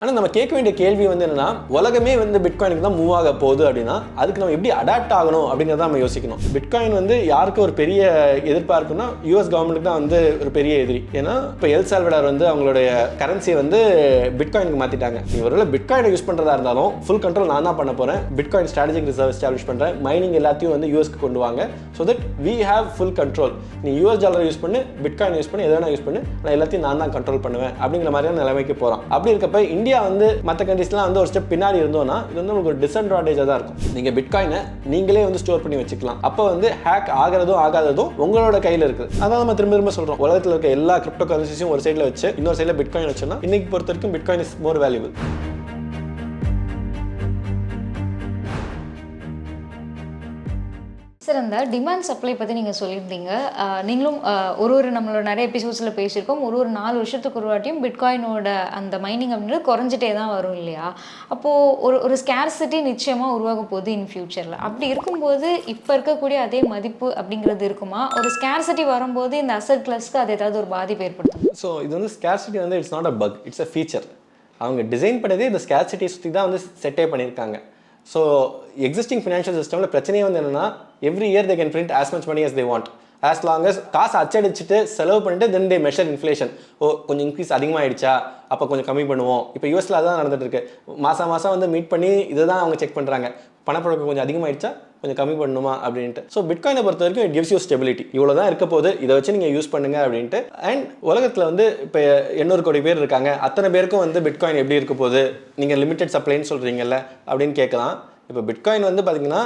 ஆனால் நம்ம கேட்க வேண்டிய கேள்வி வந்து என்னன்னா, உலகமே வந்து பிட்காயினுக்கு தான் மூவ் ஆக போகுது அப்படின்னா அதுக்கு நம்ம எப்படி அடாப்ட் ஆகணும் அப்படிங்கிறத நம்ம யோசிக்கணும். பிட்காயின் வந்து யாருக்கு ஒரு பெரிய எதிர்பார்க்குன்னா யூஎஸ் கவர்மெண்ட்டுக்கு தான் வந்து ஒரு பெரிய எதிரி. ஏன்னா இப்போ எல் சால்வடார் வந்து அவங்களுடைய கரன்சியை வந்து பிட்காயினுக்கு மாற்றிட்டாங்க. இவரோட பிட்காயினை யூஸ் பண்ணுறதா இருந்தாலும் ஃபுல் கண்ட்ரோல் நான் தான் பண்ண போகிறேன். பிட்காயின் ஸ்ட்ராட்டஜிக் ரிசர்வ் எஸ்டாப்ளிஷ் பண்ணுறேன். மைனிங் எல்லாத்தையும் வந்து யூஎஸ்க்கு கொண்டு வாங்க. So that we have full control. நீ யூஎஸ் டாலர் யூஸ் பண்ணு, பிட்காயின் யூஸ் பண்ணி எதனா யூஸ் பண்ணு, நான் எல்லாத்தையும் நான் தான் கண்ட்ரோல் பண்ணுவேன் அப்படிங்கிற மாதிரியான நிலைமைக்கு போகிறான். அப்படி இருக்கப்ப இந்தியா வந்து மற்ற கண்ட்ரீஸ்லாம் வந்து ஒரு ஸ்டெப் பின்னாடி இருந்தோம்னா இது வந்து உங்களுக்கு ஒரு டிஸ்அட்வான்டேஜாக தான் இருக்கும். நீங்கள் பிட்காயினை நீங்களே வந்து ஸ்டோர் பண்ணி வச்சுக்கலாம். அப்போ வந்து ஹேக் ஆகிறதும் ஆகாததும் உங்களோட கையில் இருக்குது. அதான் நம்ம திரும்ப திரும்ப சொல்கிறோம், உலகத்தில் இருக்க எல்லா கிரிப்டோ கரன்சிஸையும் ஒரு சைடில் வச்சு இன்னொரு சைடில் பிட்காயின் வச்சோன்னா இன்னைக்கு பொறுத்த வரைக்கும் bitcoin is more valuable. Sir, அந்த டிமாண்ட் சப்ளை பற்றி நீங்கள் சொல்லியிருந்தீங்க. நீங்களும் ஒரு நம்மளோட நிறைய எபிசோட்ஸில் பேசியிருக்கோம். ஒரு 4 வருஷத்துக்கு ஒரு வாட்டியும் பிட்காயினோட அந்த மைனிங் அப்படின்றது குறைஞ்சிட்டே தான் வரும் இல்லையா? அப்போது ஒரு ஸ்கேர்சிட்டி நிச்சயமாக உருவாக போகுது இன் ஃபியூச்சரில். அப்படி இருக்கும்போது இப்போ இருக்கக்கூடிய அதே மதிப்பு அப்படிங்கிறது இருக்குமா? ஒரு ஸ்கேர்சிட்டி வரும்போது இந்த அசட் கிளாஸ்க்கு அது ஏதாவது ஒரு பாதிப்பு ஏற்படுத்தும்? ஸோ இது வந்து ஸ்கேர்சிட்டி வந்து it's not a buck, it's a feature. அவங்க டிசைன் பண்ணதே இந்த ஸ்கேர்சிட்டியை சுற்றி தான் வந்து செட்டே பண்ணியிருக்காங்க. ஸோ எக்ஸிஸ்டிங் ஃபினான்ஷியல் சிஸ்டமில் பிரச்சனையே வந்து என்னென்னா, every year they can print as much money as they want. As long as காசு அச்சடிச்சுட்டு செலவு பண்ணிட்டு தென் தே மெஷர் இன்ஃப்ளேஷன். கொஞ்சம் இன்க்ரீஸ் அதிகமாகிடுச்சா, அப்போ கொஞ்சம் கம்மி பண்ணுவோம். இப்போ யூஎஸில் அதான் நடந்துட்டு இருக்கு. மாதம் வந்து மீட் பண்ணி இதை தான் அவங்க செக் பண்ணுறாங்க. பணப்புழக்கம் கொஞ்சம் அதிகமாகிடுச்சா, கொஞ்சம் கம்மி பண்ணணுமா அப்படின்ட்டு. ஸோ பிட்காயினை பொறுத்த வரைக்கும் இட் கிவ்ஸ் யூ ஸ்டெபிலிட்டி. இவ்வளோ தான் இருக்க போது, இதை வச்சு நீங்கள் யூஸ் பண்ணுங்க அப்படின்ட்டு. அண்ட் உலகத்தில் வந்து இப்போ 800 கோடி பேர் இருக்காங்க. அத்தனை பேருக்கும் வந்து பிட்காயின் எப்படி இருக்க போகுது, நீங்கள் லிமிடெட் சப்ளைன்னு சொல்கிறீங்கல்ல அப்படின்னு கேட்கலாம். இப்போ பிட்காயின் வந்து பார்த்தீங்கன்னா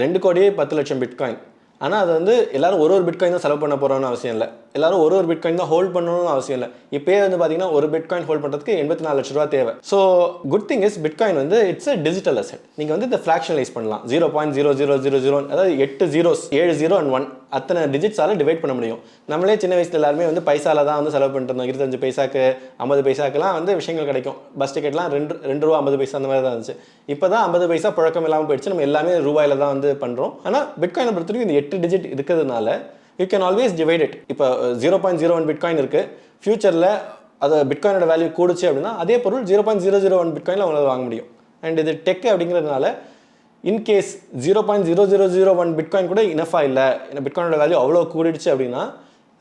2 கோடியே 10 லட்சம் பிட்காயின். ஆனால் அது வந்து எல்லாரும் ஒரு பிட்காயின் தான் செலவு பண்ண போகிறோம்னு அவசியம் இல்லை. எல்லாரும் ஒரு பிட்காயின் தான் ஹோல்ட் பண்ணணும்னு அவசியம் இல்லை. இப்போயே வந்து பார்த்தீங்கன்னா ஒரு பிட்காயின் ஹோல்ட் பண்ணுறதுக்கு 84 லட்ச ரூபா தேவை. So good thing is bitcoin வந்து இட்ஸ் அ டிஜிட்டல் அசெட். நீங்கள் வந்து இந்த ஃப்ராக்ஷனலைஸ் பண்ணலாம். 0.0000, அதாவது 8 ஜீரோஸ், 7 0 and 1 அத்தனை டிஜிட்ஸால் டிவைட் பண்ண முடியும். நம்மளே சின்ன வயசில் எல்லாருமே வந்து பைசால தான் வந்து செலவு பண்ணிட்டு இருந்தோம். 25 பைசாக்கு 50 பைசாக்கெல்லாம் வந்து விஷயங்கள் கிடைக்கும். பஸ் டிக்கெட்லாம் 2 ரூபா 50 பைசா அந்த மாதிரி தான் இருந்துச்சு. இப்போ தான் 50 பைசா புழக்கம் இல்லாமல் போயிடுச்சு. நம்ம எல்லாமே ரூபாயில் தான் வந்து பண்ணுறோம். ஆனால் பிட்காயினை பொறுத்த வரைக்கும் இந்த 8 டிஜிட் இருக்கிறதுனால you can always divide it. இப்போ 0.01 பிட்காயின் இருக்குது. ஃபியூச்சரில் அது பிட்காயினோட வேல்யூ கூடுச்சு அப்படின்னா அதே பொருள் 0.001 பிட்காயினில் அவங்களால வாங்க முடியும். அண்ட் இது டெக் அப்படிங்கிறதுனால இன்கேஸ் 0.0001 பிட்காயின் கூட இனஃபாக இல்லை, பிட்காயினோட வேல்யூ அவ்வளோ கூடிடுச்சு அப்படின்னா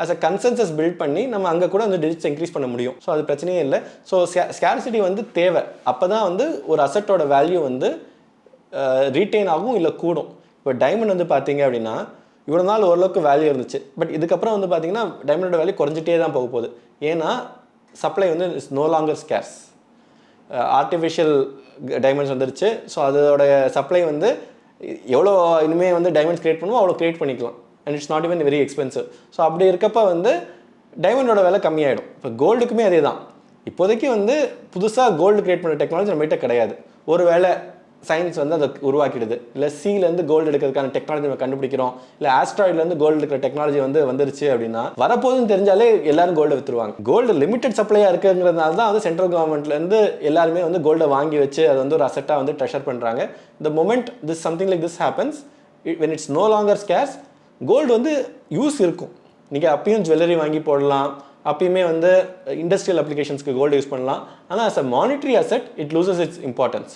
ஆஸ் அ கன்சென்சஸ் பில்ட் பண்ணி நம்ம அங்கே கூட வந்து டிஜிட்ஸ் இன்க்ரீஸ் பண்ண முடியும். ஸோ அது பிரச்சனையே இல்லை. ஸோ ஸ்கேர்சிட்டி வந்து தேவை. அப்போ தான் வந்து ஒரு அசட்டோட வேல்யூ வந்து ரீட்டைன் ஆகும், இல்லை கூடும். இப்போ டைமண்ட் வந்து பார்த்தீங்க அப்படின்னா இவ்வளோ நாள் ஓரளவுக்கு வேல்யூ இருந்துச்சு. பட் இதுக்கப்புறம் வந்து பார்த்தீங்கன்னா டைமண்டோட வேல்யூ குறைஞ்சிட்டே தான் போக போகுது. ஏன்னா சப்ளை வந்து is no longer scarce. Artificial diamonds வந்துருச்சு. ஸோ அதோட சப்ளை வந்து எவ்வளோ இனிமேல் வந்து டைமண்ட்ஸ் கிரியேட் பண்ணுவோம் அவ்வளோ கிரியேட் பண்ணிக்கலாம். And it's not even very expensive. So அப்படி இருக்கப்போ வந்து டைமண்டோட விலை கம்மியாகிடும். இப்போ கோல்டுக்குமே அதே தான். இப்போதைக்கு வந்து புதுசாக கோல்டு கிரியேட் பண்ணுற டெக்னாலஜி நம்மகிட்ட கிடையாது. ஒரு வேளை சயின்ஸ் வந்து அதை உருவாக்கிடுது, இல்லை சீலேருந்து கோல்டு எடுக்கிறதுக்கான டெக்னாலஜி நம்ம கண்டுபிடிக்கிறோம், இல்லை ஆஸ்ட்ராய்ட்லேருந்து கோல்டு எடுக்கிற டெக்னாலஜி வந்து வந்துருச்சு அப்படின்னா வரப்போதுன்னு தெரிஞ்சாலே எல்லாரும் கோல்டை விற்றுருவாங்க. கோல்டு லிமிடெட் சப்ளையாக இருக்குங்கிறதுனால தான் வந்து சென்ட்ரல் கவர்மெண்ட்லேருந்து எல்லாருமே வந்து கோல்டை வாங்கி வச்சு அதை வந்து ஒரு அசட்டாக வந்து ட்ரெஷர் பண்ணுறாங்க. The moment this something like this happens, when it's no longer scarce, gold வந்து யூஸ் இருக்கும். நீங்கள் அப்பயும் ஜுவல்லரி வாங்கி போடலாம், அப்பயுமே வந்து இண்டஸ்ட்ரியல் அப்ளிகேஷன்ஸ்க்கு கோல்டு யூஸ் பண்ணலாம். ஆனால் as a monetary asset it loses its importance.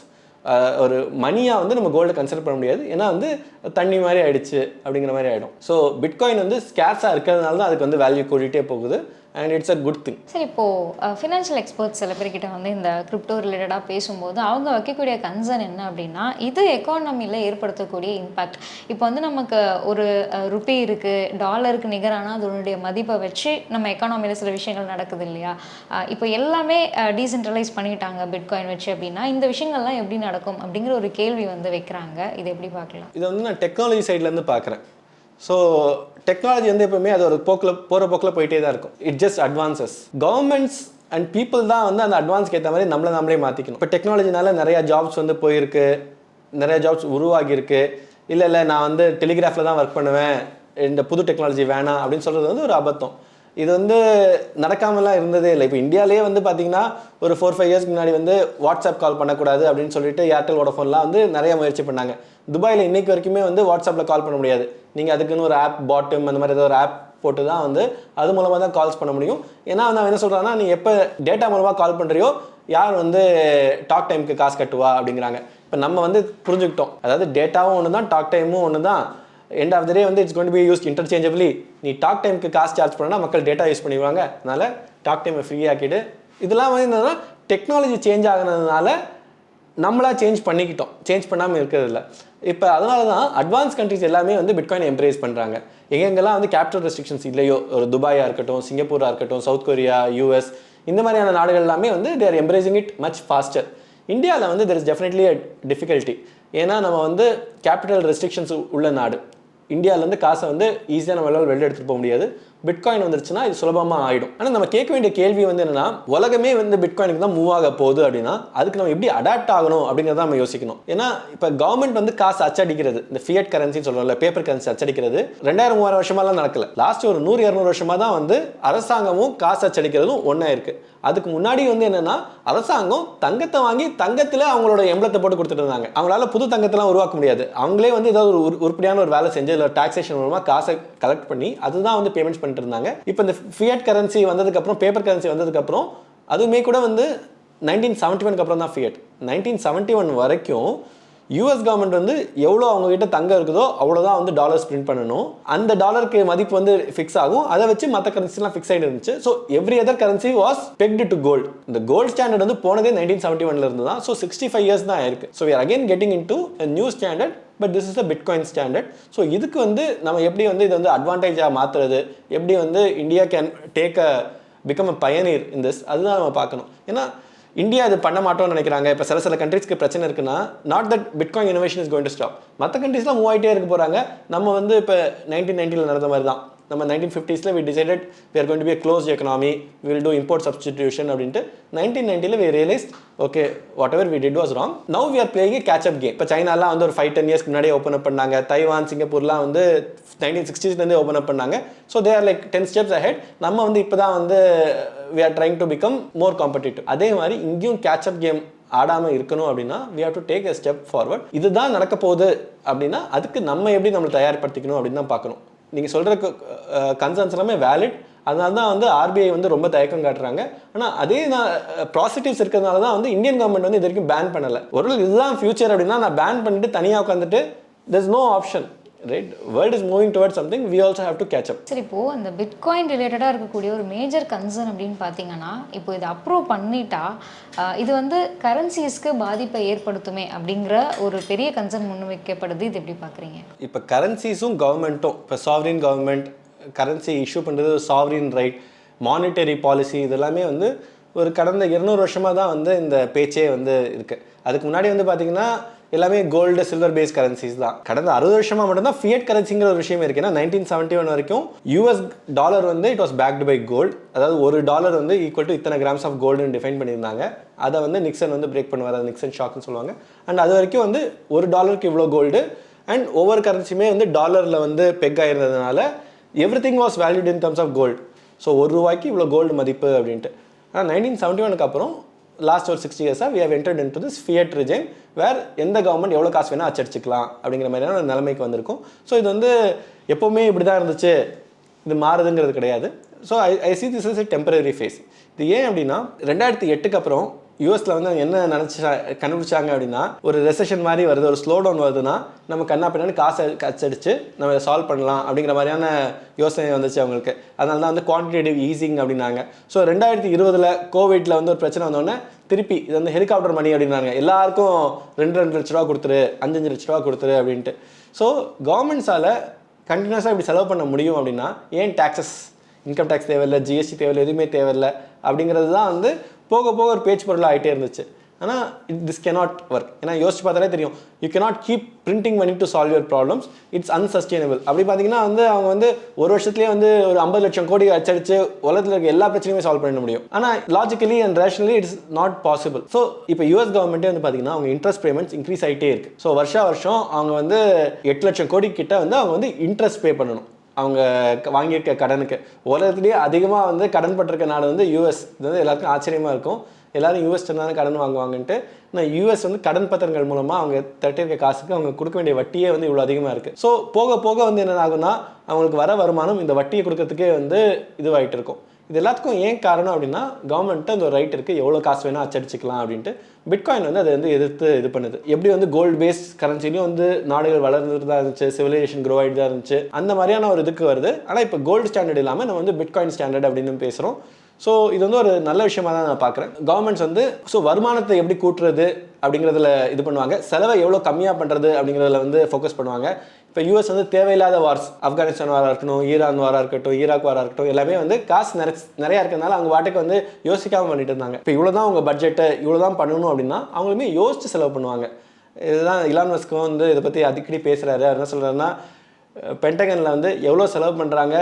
ஒரு மணியாக வந்து நம்ம கோல்டை கன்சிடர் பண்ண முடியாது. ஏன்னா வந்து தண்ணி மாதிரி ஆயிடுச்சு அப்படிங்கிற மாதிரி ஆகிடும். ஸோ பிட்காயின் வந்து ஸ்கேர்ஸாக இருக்கிறதுனால தான் அதுக்கு வந்து வேல்யூ கூட்டிகிட்டே போகுது. And it's a good thing. சரி, இப்போது ஃபினான்ஷியல் எக்ஸ்பர்ட்ஸ் சில பேர்கிட்ட வந்து இந்த கிரிப்டோ ரிலேட்டடாக பேசும்போது அவங்க வைக்கக்கூடிய கன்சர்ன் என்ன அப்படின்னா, இது எக்கானமியில் ஏற்படுத்தக்கூடிய இம்பேக்ட். இப்போ வந்து நமக்கு ஒரு ருப்பி இருக்குது, டாலருக்கு நிகரான அதனுடைய மதிப்பை வச்சு நம்ம எக்கானமியில் சில விஷயங்கள் நடக்குது இல்லையா? இப்போ எல்லாமே டீசென்ட்ரலைஸ் பண்ணிட்டாங்க பிட்காயின் வச்சு அப்படின்னா இந்த விஷயங்கள்லாம் எப்படி நடக்கும் அப்படிங்கிற ஒரு கேள்வி வந்து வைக்கிறாங்க. இதை எப்படி பார்க்கலாம்? இதை வந்து நான் டெக்னாலஜி சைட்லேருந்து பார்க்குறேன். ஸோ டெக்னாலஜி வந்து எப்பவுமே அது ஒரு போகிற போக்கில் போயிட்டே தான் இருக்கும். It just advances. Governments and people தான் வந்து அந்த அட்வான்ஸ்க்கு ஏற்ற மாதிரி நம்மளே மாற்றிக்கணும். இப்போ டெக்னாலஜினால நிறையா ஜாப்ஸ் வந்து போயிருக்கு, நிறையா ஜாப்ஸ் உருவாகியிருக்கு. இல்லை நான் வந்து டெலிகிராஃபில் தான் ஒர்க் பண்ணுவேன், இந்த புது டெக்னாலஜி வேணாம் அப்படின்னு சொல்கிறது வந்து ஒரு அபத்தம். இது வந்து நடக்காமலாம் இருந்ததே இல்லை. இப்போ இந்தியாவிலே வந்து பார்த்தீங்கன்னா ஒரு 4-5 இயர்ஸ்க்கு முன்னாடி வந்து வாட்ஸ்அப் கால் பண்ணக்கூடாது அப்படின்னு சொல்லிட்டு ஏர்டெல் வோடஃபோன்லாம் வந்து நிறைய முயற்சி பண்ணாங்க. துபாயில் இன்னைக்கு வரைக்குமே வந்து வாட்ஸ்அப்பில் கால் பண்ண முடியாது. நீங்கள் அதுக்குன்னு ஒரு ஆப், பாட்டம் அந்த மாதிரி ஏதோ ஒரு ஆப் போட்டு தான் வந்து அது மூலமாக தான் கால்ஸ் பண்ண முடியும். ஏன்னா நான் என்ன சொல்கிறேன்னா, நீ எப்போ டேட்டா மூலமாக கால் பண்ணுறியோ யார் வந்து டாக் டைமுக்கு காசு கட்டுவா அப்படிங்கிறாங்க. இப்போ நம்ம வந்து புரிஞ்சுக்கிட்டோம், அதாவது டேட்டாவும் ஒன்று தான், டாக் டைமும் ஒன்று தான். எண்ட் ஆஃப் த டே வந்து it's going to be used interchangeably. நீ டாக் டைமுக்கு காசு சார்ஜ் பண்ணா மக்கள் டேட்டா யூஸ் பண்ணிடுவாங்க, அதனால டாக் டைமை ஃப்ரீ ஆக்கிடு. இதெல்லாம் வந்து என்னன்னா டெக்னாலஜி சேஞ்ச் ஆகினதுனால நம்மளா சேஞ்ச் பண்ணிக்கிட்டோம், சேஞ்ச் பண்ணாமல் இருக்கிறது இல்லை. இப்போ அதனால தான் அட்வான்ஸ் கண்ட்ரிஸ் எல்லாமே வந்து பிட்காயின் எம்ப்ரேஸ் பண்ணுறாங்க. எங்கெங்கெல்லாம் வந்து கேபிட்டல் ரெஸ்ட்ரிக்ஷன்ஸ் இல்லையோ, ஒரு துபாயாக இருக்கட்டும், சிங்கப்பூராக இருக்கட்டும், சவுத் கொரியா, யூஎஸ், இந்த மாதிரியான நாடுகள் எல்லாமே வந்து they are embracing it much pastor. இந்தியாவில் வந்து there is definitely a difficulty. ஏன்னா நம்ம வந்து கேபிட்டல் ரெஸ்ட்ரிக்ஷன்ஸ் உள்ள நாடு. இந்தியாவிலேருந்து காசை வந்து ஈஸியாக நம்மளால் வெளில எடுத்துகிட்டு போக முடியாது. பிட்காயின் வந்துருச்சுன்னா இது சுலபமாக ஆகிடும். ஆனால் நம்ம கேட்க வேண்டிய கேள்வி வந்து என்னன்னா, உலகமே வந்து பிட்காயினுக்கு தான் மூவ் ஆக போகுது அப்படின்னா அதுக்கு நம்ம எப்படி அடாப்ட் ஆகணும் அப்படிங்கிறத நம்ம யோசிக்கணும். ஏன்னா இப்போ கவர்மெண்ட் வந்து காசு அச்சடிக்கிறது, இந்த ஃபியட் கரன்சின்னு சொல்கிறோம்ல, பேப்பர் கரன்சி அச்சடிக்கிறது 2000-3000 வருஷமாலாம் நடக்கல. லாஸ்ட் ஒரு 100-200 வருஷமாக தான் வந்து அரசாங்கமும் காசு அச்சடிக்கிறதும் ஒன்றா இருக்குது. அதுக்கு முன்னாடி வந்து என்னன்னா, அரசாங்கம் தங்கத்தை வாங்கி தங்கத்தில் அவங்களோட எம்பளத்தை போட்டு கொடுத்துட்டு இருந்தாங்க. அவங்களால புது தங்கத்தெல்லாம் உருவாக்க முடியாது. அவங்களே வந்து ஏதாவது ஒரு உருப்படியான ஒரு வேலை செஞ்சு இல்லை டாக்ஸேஷன் மூலமாக காசை கலெக்ட் பண்ணி அதுதான் வந்து பேமெண்ட்ஸ் பண்ணிட்டு இருந்தாங்க. இப்போ இந்த ஃபியட் கரன்சி வந்ததுக்கப்புறம், பேப்பர் கரன்சி வந்ததுக்கப்புறம், அதுவுமே கூட வந்து 1971 அப்புறம் தான் ஃபியட். 1971 வரைக்கும் யூஎஸ் கவர்மெண்ட் வந்து எவ்வளோ அவங்ககிட்ட தங்கம் இருக்குதோ அவ்வளோதான் வந்து டாலர்ஸ் பிரிண்ட் பண்ணணும். அந்த டாலருக்கு மதிப்பு வந்து ஃபிக்ஸ் ஆகும். அதை வச்சு மற்ற கரன்சிலாம் ஃபிக்ஸ் ஆகிட்டு இருந்துச்சு. So every other currency was pegged to gold. இந்த கோல்டு ஸ்டாண்டர்ட் வந்து போனதே 1971 இருந்து தான். ஸோ 65 இயர்ஸ் தான் ஆயிருக்கு. So we are again getting into new standard, but this is a bitcoin standard. So இதுக்கு வந்து நம்ம எப்படி வந்து இது வந்து அட்வான்டேஜாக மாற்றுறது, எப்படி வந்து India can take a become a pioneer in this, அதுதான் நம்ம பார்க்கணும். ஏன்னா இந்தியா இது பண்ண மாட்டோம்னு நினைக்கிறாங்க. இப்போ சில கண்ட்ரீஸ்க்கு பிரச்சனை இருக்குன்னா, not that bitcoin innovation is going to stop. மற்ற கண்ட்ரீஸ்லாம் மூவ் ஆகிட்டே இருக்க போகிறாங்க. நம்ம வந்து இப்போ 1990 நடந்த மாதிரி தான். நம்ம 1950s we decided we are going to be a closed economy, we will do import substitution அப்படின்ட்டு 1990 we realized okay whatever we did was wrong. Now we are playing a catch up game. இப்போ சைனாலாம் வந்து ஒரு 5-10 இயர்ஸ்க்கு முன்னாடியே open up பண்ணாங்க. Taiwan, சிங்கப்பூர்லாம் வந்து 1960s open up பண்ணாங்க. So they are like 10 steps ahead. நம்ம வந்து இப்போ தான் வந்து we are trying to become more competitive. அதே மாதிரி இங்கேயும் catch up game ஆடாமல் இருக்கணும் அப்படின்னா we have to take a step forward. இதுதான் நடக்க போகுது அப்படின்னா அதுக்கு நம்ம எப்படி நம்மளை தயார்படுத்திக்கணும் அப்படின்னு தான் பார்க்கணும். நீங்கள் சொல்கிற கன்சர்ன்ஸ் எல்லாமே வேலிட். அதனால தான் வந்து ஆர்பிஐ வந்து ரொம்ப தயக்கம் காட்டுறாங்க. ஆனால் அதே ப்ராசிட்டிவ்ஸ் இருக்கிறதுனால தான் வந்து இந்தியன் கவர்மெண்ட் வந்து இது வரைக்கும் பேன் பண்ணலை. ஒரு இதுதான் ஃபியூச்சர் அப்படின்னா நான் பேன் பண்ணிட்டு தனியாக உட்காந்துட்டு there is no option. Right, world is moving towards something, we also have to catch up. சரி, இப்போது அந்த பிட்காயின் ரிலேட்டடாக இருக்கக்கூடிய ஒரு மேஜர் கன்சர்ன் அப்படின்னு பார்த்தீங்கன்னா, இப்போ இதை அப்ரூவ் பண்ணிட்டா இது வந்து கரன்சிஸ்க்கு பாதிப்பை ஏற்படுத்துமே அப்படிங்கிற ஒரு பெரிய கன்சர்ன் முன்வைக்கப்படுது. இது எப்படி பார்க்குறீங்க? இப்போ கரன்சிஸும் கவர்மெண்ட்டும், இப்போ சாவரின் கவர்மெண்ட் கரன்சி இஷ்யூ பண்ணுறது சாவரின் ரைட், மானிட்டரி பாலிசி, இதெல்லாமே வந்து ஒரு கடந்த 200 வருஷமாக தான் வந்து இந்த பேச்சே வந்து இருக்குது. அதுக்கு முன்னாடி வந்து பார்த்திங்கன்னா எல்லாமே கோல்டு சில்வர் பேஸ் கரன்சிஸ் தான். கடந்த 60 வருஷமாக மட்டும்தான் ஃபியட் கரன்சிங்கிற ஒரு விஷயம் இருக்குது. ஏன்னா 1971 வரைக்கும் யூஎஸ் டாலர் வந்து it was pegged by gold. அதாவது ஒரு டாலர் வந்து ஈக்குவல் டு இத்தனை கிராம்ஸ் ஆஃப் கோல்டுன்னு டிஃபைன் பண்ணியிருந்தாங்க. அதை வந்து நிக்சன் வந்து பிரேக் பண்ணுவார், அது நிக்சன் ஷாக்னு சொல்லுவாங்க. அண்ட் அது வரைக்கும் வந்து ஒரு டாலருக்கு இவ்வளோ கோல்டு, அண்ட் ஒவ்வொரு கரன்சியுமே வந்து டாலரில் வந்து பெக் ஆயிருந்ததுனால everything was valued in terms of gold. So ₹1 இவ்வளோ கோல்டு மதிப்பு அப்படின்ட்டு. ஆனால் 1971 அப்புறம் லாஸ்ட் ஒரு 60 இயர்ஸாக we have entered into this fiat regime வேர் எந்த கவர்மெண்ட் எவ்வளோ காசு வேணால் அச்சடிச்சிக்கலாம் அப்படிங்கிற மாதிரியான ஒரு நிலைமைக்கு வந்திருக்கும். ஸோ இது வந்து எப்போவுமே இப்படி தான் இருந்துச்சு, இது மாறுதுங்கிறது கிடையாது. So I see this as a temporary phase. இது ஏன் அப்படின்னா 2008 அப்புறம் யூஎஸில் வந்து என்ன கண்டுபிடிச்சாங்க அப்படின்னா, ஒரு ரெசெஷன் மாதிரி வருது, ஒரு ஸ்லோ டவுன் வருதுன்னா நம்ம கண்ணா பின்னாடி காசை அச்சடிச்சு நம்ம இதை சால்வ் பண்ணலாம் அப்படிங்கிற மாதிரியான யோசனை வந்துச்சு அவங்களுக்கு. அதனால தான் வந்து குவான்டிடேட்டிவ் ஈஸிங் அப்படின்னாங்க. ஸோ 2020 கோவிட்ல வந்து ஒரு பிரச்சனை வந்தோடனே திருப்பி இது வந்து ஹெலிகாப்டர் மணி அப்படின்னாங்க. எல்லாருக்கும் 2 லட்ச ரூபா கொடுத்துரு, 5 லட்ச ரூபா கொடுத்துரு அப்படின்ட்டு. ஸோ கவர்மெண்ட்ஸால் கண்டினியூஸாக இப்படி செலவு பண்ண முடியும் அப்படின்னா ஏன் டேக்ஸஸ், இன்கம் டேக்ஸ் தேவையில்லை, ஜிஎஸ்டி தேவையில்லை, எதுவுமே தேவையில்லை அப்படிங்கிறது தான் வந்து போக போக ஒரு பேச்சு பொருளாக ஆகிட்டே இருந்துச்சு. ஆனால் திஸ் cannot ஒர்க். ஏன்னா யோசிச்சு பார்த்தாலே தெரியும், you cannot keep printing money to solve your problems, it's unsustainable. அப்படி பார்த்தீங்கன்னா வந்து அவங்க வந்து ஒரு வருஷத்துலேயே வந்து ஒரு 50 லட்சம் கோடி அச்சடிச்சு உலகத்தில் இருக்க எல்லா பிரச்சனையுமே சால்வ் பண்ண முடியும். ஆனால் logically and rationally it's not possible. So இப்போ யூஎஸ் கவர்மெண்ட்டே வந்து பார்த்தீங்கன்னா அவங்க இன்ட்ரெஸ்ட் பேமெண்ட்ஸ் இன்க்ரீஸ் ஆகிட்டே இருக்குது. ஸோ வருஷம் அவங்க வந்து 8 லட்சம் கோடி கிட்ட வந்து அவங்க வந்து இன்ட்ரெஸ்ட் பே பண்ணணும் அவங்க வாங்கியிருக்க கடனுக்கு. உலகத்துலேயே அதிகமாக வந்து கடன் பட்டிருக்க நாடு வந்து யூஎஸ். இது வந்து எல்லாருக்கும் ஆச்சரியமாக இருக்கும், எல்லாரும் யூஎஸ் தானே கடன் வாங்குவாங்கன்ட்டு. ஆனால் யூஎஸ் வந்து கடன் பத்திரங்கள் மூலமாக அவங்க திரட்டிருக்க காசுக்கு அவங்க கொடுக்க வேண்டிய வட்டியே வந்து இவ்வளோ அதிகமாக இருக்குது. ஸோ போக போக வந்து என்ன ஆகும்னா அவங்களுக்கு வர வருமானம் இந்த வட்டியை கொடுக்கறதுக்கே வந்து இதுவாகிட்டு இருக்கும். இது எல்லாத்துக்கும் ஏன் காரணம் அப்படின்னா கவர்மெண்ட்டு அந்த ஒரு ரைட் இருக்குது, எவ்வளோ காசு வேணால் அச்சடிச்சிக்கலாம் அப்படின்ட்டு. பிட்காயின் வந்து அதை வந்து எதிர்த்து இது பண்ணுது. எப்படி வந்து கோல்டு பேஸ் கரன்சிலையும் வந்து நாடுகள் வளர்ந்துட்டு தான் இருந்துச்சு, சிவிலைசேஷன் க்ரோ ஆகிட்டு தான் இருந்துச்சு, அந்த மாதிரியான ஒரு இதுக்கு வருது. ஆனால் இப்போ கோல்டு ஸ்டாண்டர்ட் இல்லாமல் நம்ம வந்து பிட்காயின் ஸ்டாண்டர்ட் அப்படின்னு பேசுகிறோம். ஸோ இது வந்து ஒரு நல்ல விஷயமா தான் நான் பார்க்குறேன். கவர்மெண்ட்ஸ் வந்து வருமானத்தை எப்படி கூட்டுறது அப்படிங்கிறதுல இது பண்ணுவாங்க, செலவை எவ்வளோ கம்மியாக பண்ணுறது அப்படிங்கிறதுல வந்து ஃபோக்கஸ் பண்ணுவாங்க. இப்போ யூஎஸ் வந்து தேவையில்லாத வார்ஸ், ஆப்கானிஸ்தான் வாராக இருக்கட்டும், ஈரான் வாராக இருக்கட்டும், ஈராக் வாராக இருக்கட்டும், எல்லாமே வந்து காசு நிறையா இருக்கிறதுனால அவங்க வாட்டுக்கு வந்து யோசிக்காமல் பண்ணிட்டு இருந்தாங்க. இப்போ இவ்வளோ தான் உங்கள் பட்ஜெட்டை இவ்வளோ தான் பண்ணணும் அப்படின்னா அவங்களுமே யோசித்து செலவு பண்ணுவாங்க. இதுதான் இலான் மஸ்க்கும் வந்து இதை பற்றி அடிக்கடி பேசுகிறாரு. அவர் என்ன சொல்கிறாருன்னா, பென்டகனில் வந்து எவ்வளோ செலவு பண்ணுறாங்க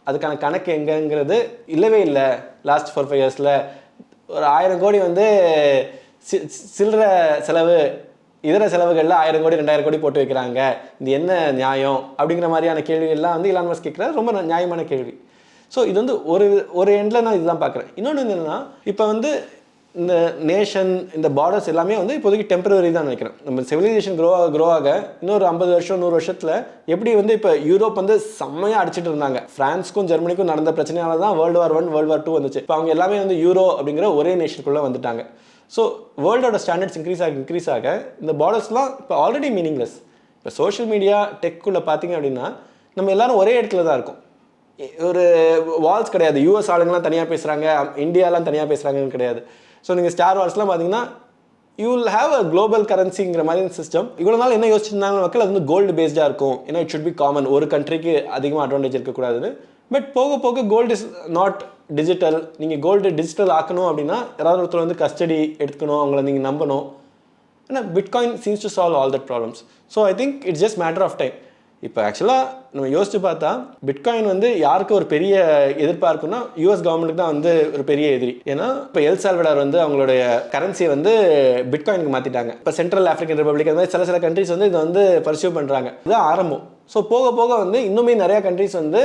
அதுக்கான கணக்கு எங்கேங்கிறது இல்லவே இல்லை. லாஸ்ட் 4-5 இயர்ஸில் ஒரு 1000 கோடி வந்து சில்லற செலவு, இதர செலவுகளில் 1000 கோடி 2000 கோடி போட்டு வைக்கிறாங்க, இது என்ன நியாயம் அப்படிங்கிற மாதிரியான கேள்விகள்லாம் வந்து இலான் மஸ்க் கேட்குறாரு. ரொம்ப நியாயமான கேள்வி. ஸோ இது வந்து ஒரு எண்டில் நான் இதுதான் பார்க்குறேன். இன்னொன்று என்னென்னா, இப்போ வந்து இந்த நேஷன், இந்த பார்டர்ஸ் எல்லாமே வந்து இப்போதைக்கு டெம்பரரி தான் நினைக்கிறேன். நம்ம சிவிலைசேஷன் க்ரோ ஆக இன்னொரு 50 வருஷம் 100 வருஷத்தில் எப்படி வந்து இப்போ யூரோப் வந்து செம்மையாக அடிச்சிட்டு இருந்தாங்க. ஃப்ரான்ஸுக்கும் ஜெர்மனிக்கும் நடந்த பிரச்சனையால தான் World War I World War II வந்துச்சு. இப்போ அவங்க எல்லாமே வந்து யூரோ அப்படிங்கிற ஒரே நேஷனுக்குள்ளே வந்துட்டாங்க. ஸோ வேர்ல்டோட ஸ்டாண்டர்ட்ஸ் இன்க்ரீஸ் ஆக இந்த பார்டர்ஸ்லாம் இப்போ ஆல்ரெடி மீனிங்லெஸ். இப்போ சோஷியல் மீடியா டெக்குள்ளே பார்த்தீங்க அப்படின்னா நம்ம எல்லாரும் ஒரே இடத்துல தான் இருக்கும். ஒரு வால்ஸ் கிடையாது. யூஎஸ் ஆளுங்களாம் தனியாக பேசுகிறாங்க, இந்தியாலாம் தனியாக பேசுகிறாங்கன்னு கிடையாது. ஸோ நீங்கள் ஸ்டார் வார்ஸ்லாம் பார்த்தீங்கன்னா you will have a global கரன்சிங்கிற மாதிரி சிஸ்டம். இவ்வளோ நாள் என்ன யோசிச்சிருந்தாங்க மக்கள், அது வந்து கோல்டு பேஸ்டாக இருக்கும், ஏன்னா இட் ஷுட் பி காமன், ஒரு கண்ட்ரிக்கு அதிகமாக அட்வான்டேஜ் இருக்கக்கூடாதுன்னு. பட் போக போக கோல்டு இஸ் நாட் டிஜிட்டல். நீங்கள் கோல்டு டிஜிட்டல் ஆக்கணும் அப்படின்னா யாராவது ஒருத்தர் வந்து கஸ்டடி எடுத்துக்கணும், அவங்கள நீங்கள் நம்பணும். ஆனால் bitcoin seems to solve all that problems. So I think it's just matter of time. இப்போ ஆக்சுவலாக நம்ம யோசிச்சு பார்த்தா பிட்காயின் வந்து யாருக்கு ஒரு பெரிய எதிர்ப்பாக இருக்குன்னா யூஎஸ் கவர்மெண்ட்டுக்கு தான் வந்து ஒரு பெரிய எதிரி. ஏன்னா இப்போ எல் சால்வடார் வந்து அவங்களுடைய கரன்சியை வந்து பிட்காயினுக்கு மாற்றிட்டாங்க. இப்போ சென்ட்ரல் ஆஃப்ரிக்கன் ரிப்பப்ளிக் அந்த மாதிரி சில கண்ட்ரிஸ் வந்து இதை வந்து பர்சியூ பண்ணுறாங்க. இதுதான் ஆரம்பம். ஸோ போக போக வந்து இன்னுமே நிறையா கண்ட்ரிஸ் வந்து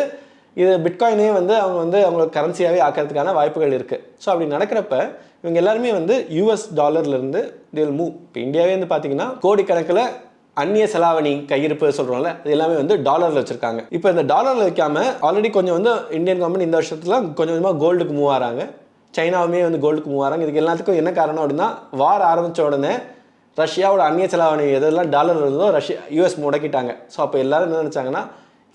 இது பிட்காயினே வந்து அவங்க வந்து அவங்களோட கரன்சியாகவே ஆக்கிறதுக்கான வாய்ப்புகள் இருக்குது. ஸோ அப்படி நடக்கிறப்ப இவங்க எல்லாருமே வந்து யூஎஸ் டாலர்லேருந்து தே வில் மூவ். இப்போ இந்தியாவே வந்து பார்த்தீங்கன்னா கோடிக்கணக்கில் அந்நிய செலாவணி கையிருப்பு சொல்கிறோம்ல, அது எல்லாமே வந்து டாலரில் வச்சுருக்காங்க. இப்போ இந்த டாலரில் வைக்காமல் ஆல்ரெடி கொஞ்சம் வந்து இந்தியன் கவர்மெண்ட் இந்த வருஷத்துல கொஞ்சம் கொஞ்சமாக கோல்டுக்கு மூவ் ஆகிறாங்க. சைனாவுமே வந்து கோல்டுக்கு மூவ் ஆகிறாங்க. இதுக்கு எல்லாத்துக்கும் என்ன காரணம் அப்படின்னா, வார் ஆரம்பித்த உடனே ரஷ்யாவோட அந்நிய செலாவணி எதெல்லாம் டாலர் இருந்ததோ யூஎஸ் முடக்கிட்டாங்க. ஸோ அப்போ எல்லாரும் என்ன நினச்சாங்கன்னா,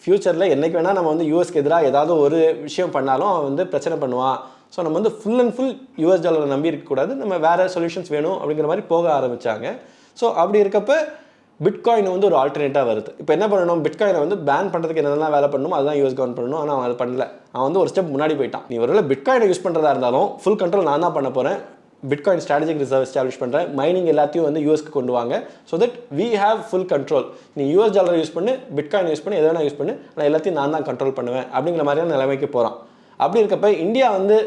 ஃப்யூச்சரில் என்றைக்கு வேணால் நம்ம வந்து யூஎஸ்க்கு எதிராக ஏதாவது ஒரு விஷயம் பண்ணாலும் அவன் வந்து பிரச்சனை பண்ணுவான். ஸோ நம்ம வந்து ஃபுல் அண்ட் ஃபுல் யூஎஸ் டாலரை நம்பி இருக்கக்கூடாது, நம்ம வேறு சொல்யூஷன்ஸ் வேணும் அப்படிங்கிற மாதிரி போக ஆரம்பித்தாங்க. ஸோ அப்படி இருக்கப்போ பிட்காயின் வந்து ஒரு ஆல்டர்னேட்டாக வருது. இப்போ என்ன பண்ணணும், பிட்காயினை வந்து பேன் பண்ணுறதுக்கு என்னெல்லாம் வேலை பண்ணணும் அதுதான் யூஎஸ் கவர்மெண்ட் பண்ணணும். ஆனால் அவன் அதை பண்ணல. அவன் வந்து ஒரு ஸ்டெப் முன்னாடி போயிட்டான். நீ ஒரு பிட்காயினை யூஸ் பண்ணுறதா இருந்தாலும் ஃபுல் கண்ட்ரோல் நான் தான் பண்ண போகிறேன், பிட்காயின் ஸ்ட்ராட்டஜிக் ரிசர்வ் எஸ்டாப்ளிஷ் பண்ணுறேன், மைனிங் எல்லாத்தையும் வந்து யூஎஸ்க்கு கொண்டு வாங்க, so that we have full control. நீ யூஎஸ் டாலர் யூஸ் பண்ணு, பிட்காயின் யூஸ் பண்ணி, எதை வேணா யூஸ் பண்ணு, நான் எல்லாத்தையும் நான் தான் கண்ட்ரோல் பண்ணுவேன் அப்படிங்கிற மாதிரியான நிலைமைக்கு போகிறான். அப்படி இருக்கப்போ இந்தியா வந்து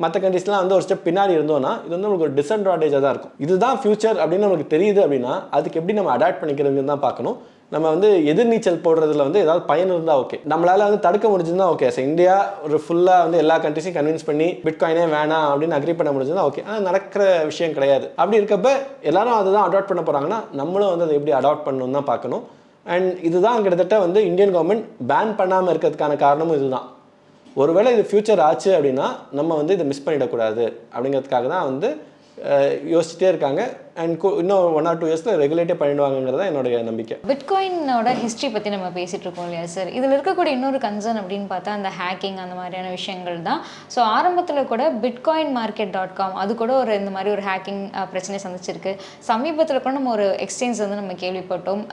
மற்ற கண்ட்ரிஸ்லாம் வந்து ஒரு ஸ்டெப் பின்னாடி இருந்தோம்னா இது வந்து நமக்கு ஒரு டிஸ்அட்வான்டேஜாக தான் இருக்கும். இதுதான் ஃபியூச்சர் அப்படின்னு நமக்கு தெரியுது அப்படின்னா அதுக்கு எப்படி நம்ம அடாப்ட் பண்ணிக்கிறதுன்னு தான் பார்க்கணும். நம்ம வந்து எதிர்நீச்சல் போடுறதுல வந்து ஏதாவது பயன் இருந்தால் ஓகே, நம்மளால் வந்து தடுக்க முடிஞ்சுன்னா ஓகே. ஸோ இந்தியா ஒரு ஃபுல்லாக வந்து எல்லா கண்ட்ரிஸையும் கன்வின்ஸ் பண்ணி பிட்காயினே வேணாம் அப்படின்னு அக்ரி பண்ண முடிஞ்சதுன்னா ஓகே. ஆனால் நடக்கிற விஷயம் கிடையாது. அப்படி இருக்கப்ப எல்லாரும் அதுதான் அடாப்ட் பண்ண போகிறாங்கன்னா நம்மளும் வந்து அதை எப்படி அடாப்ட் பண்ணணும்னு தான் பார்க்கணும். அண்ட் இதுதான் கிட்டத்தட்ட வந்து இந்தியன் கவர்மெண்ட் பேன் பண்ணாமல் இருக்கிறதுக்கான காரணமும் இதுதான். ஒருவேளை இது ஃபியூச்சர் ஆச்சு அப்படின்னா நம்ம வந்து இதை மிஸ் பண்ணிடக்கூடாது அப்படிங்கிறதுக்காக தான் வந்து யோசிச்சுட்டே இருக்காங்க. அண்ட் இன்னும் 1 or 2 இயர்ஸில் ரெகுலேட்டே பண்ணிடுவாங்கிறதா என்னுடைய நம்பிக்கை. பிட்காயினோட ஹிஸ்ட்ரி பற்றி நம்ம பேசிகிட்டு இருக்கோம் இல்லையா சார், இதில் இருக்கக்கூடிய இன்னொரு கன்சர்ன் அப்படின்னு பார்த்தா அந்த ஹேக்கிங் அந்த மாதிரியான விஷயங்கள் தான். ஸோ ஆரம்பத்தில் கூட bitcoinmarket.com அது கூட ஒரு இந்த மாதிரி ஒரு ஹேக்கிங் பிரச்சனை சந்திச்சிருக்கு. சமீபத்தில் கூட நம்ம ஒரு எக்ஸ்சேஞ்ச் வந்து நம்ம கேள்விப்பட்டோம்.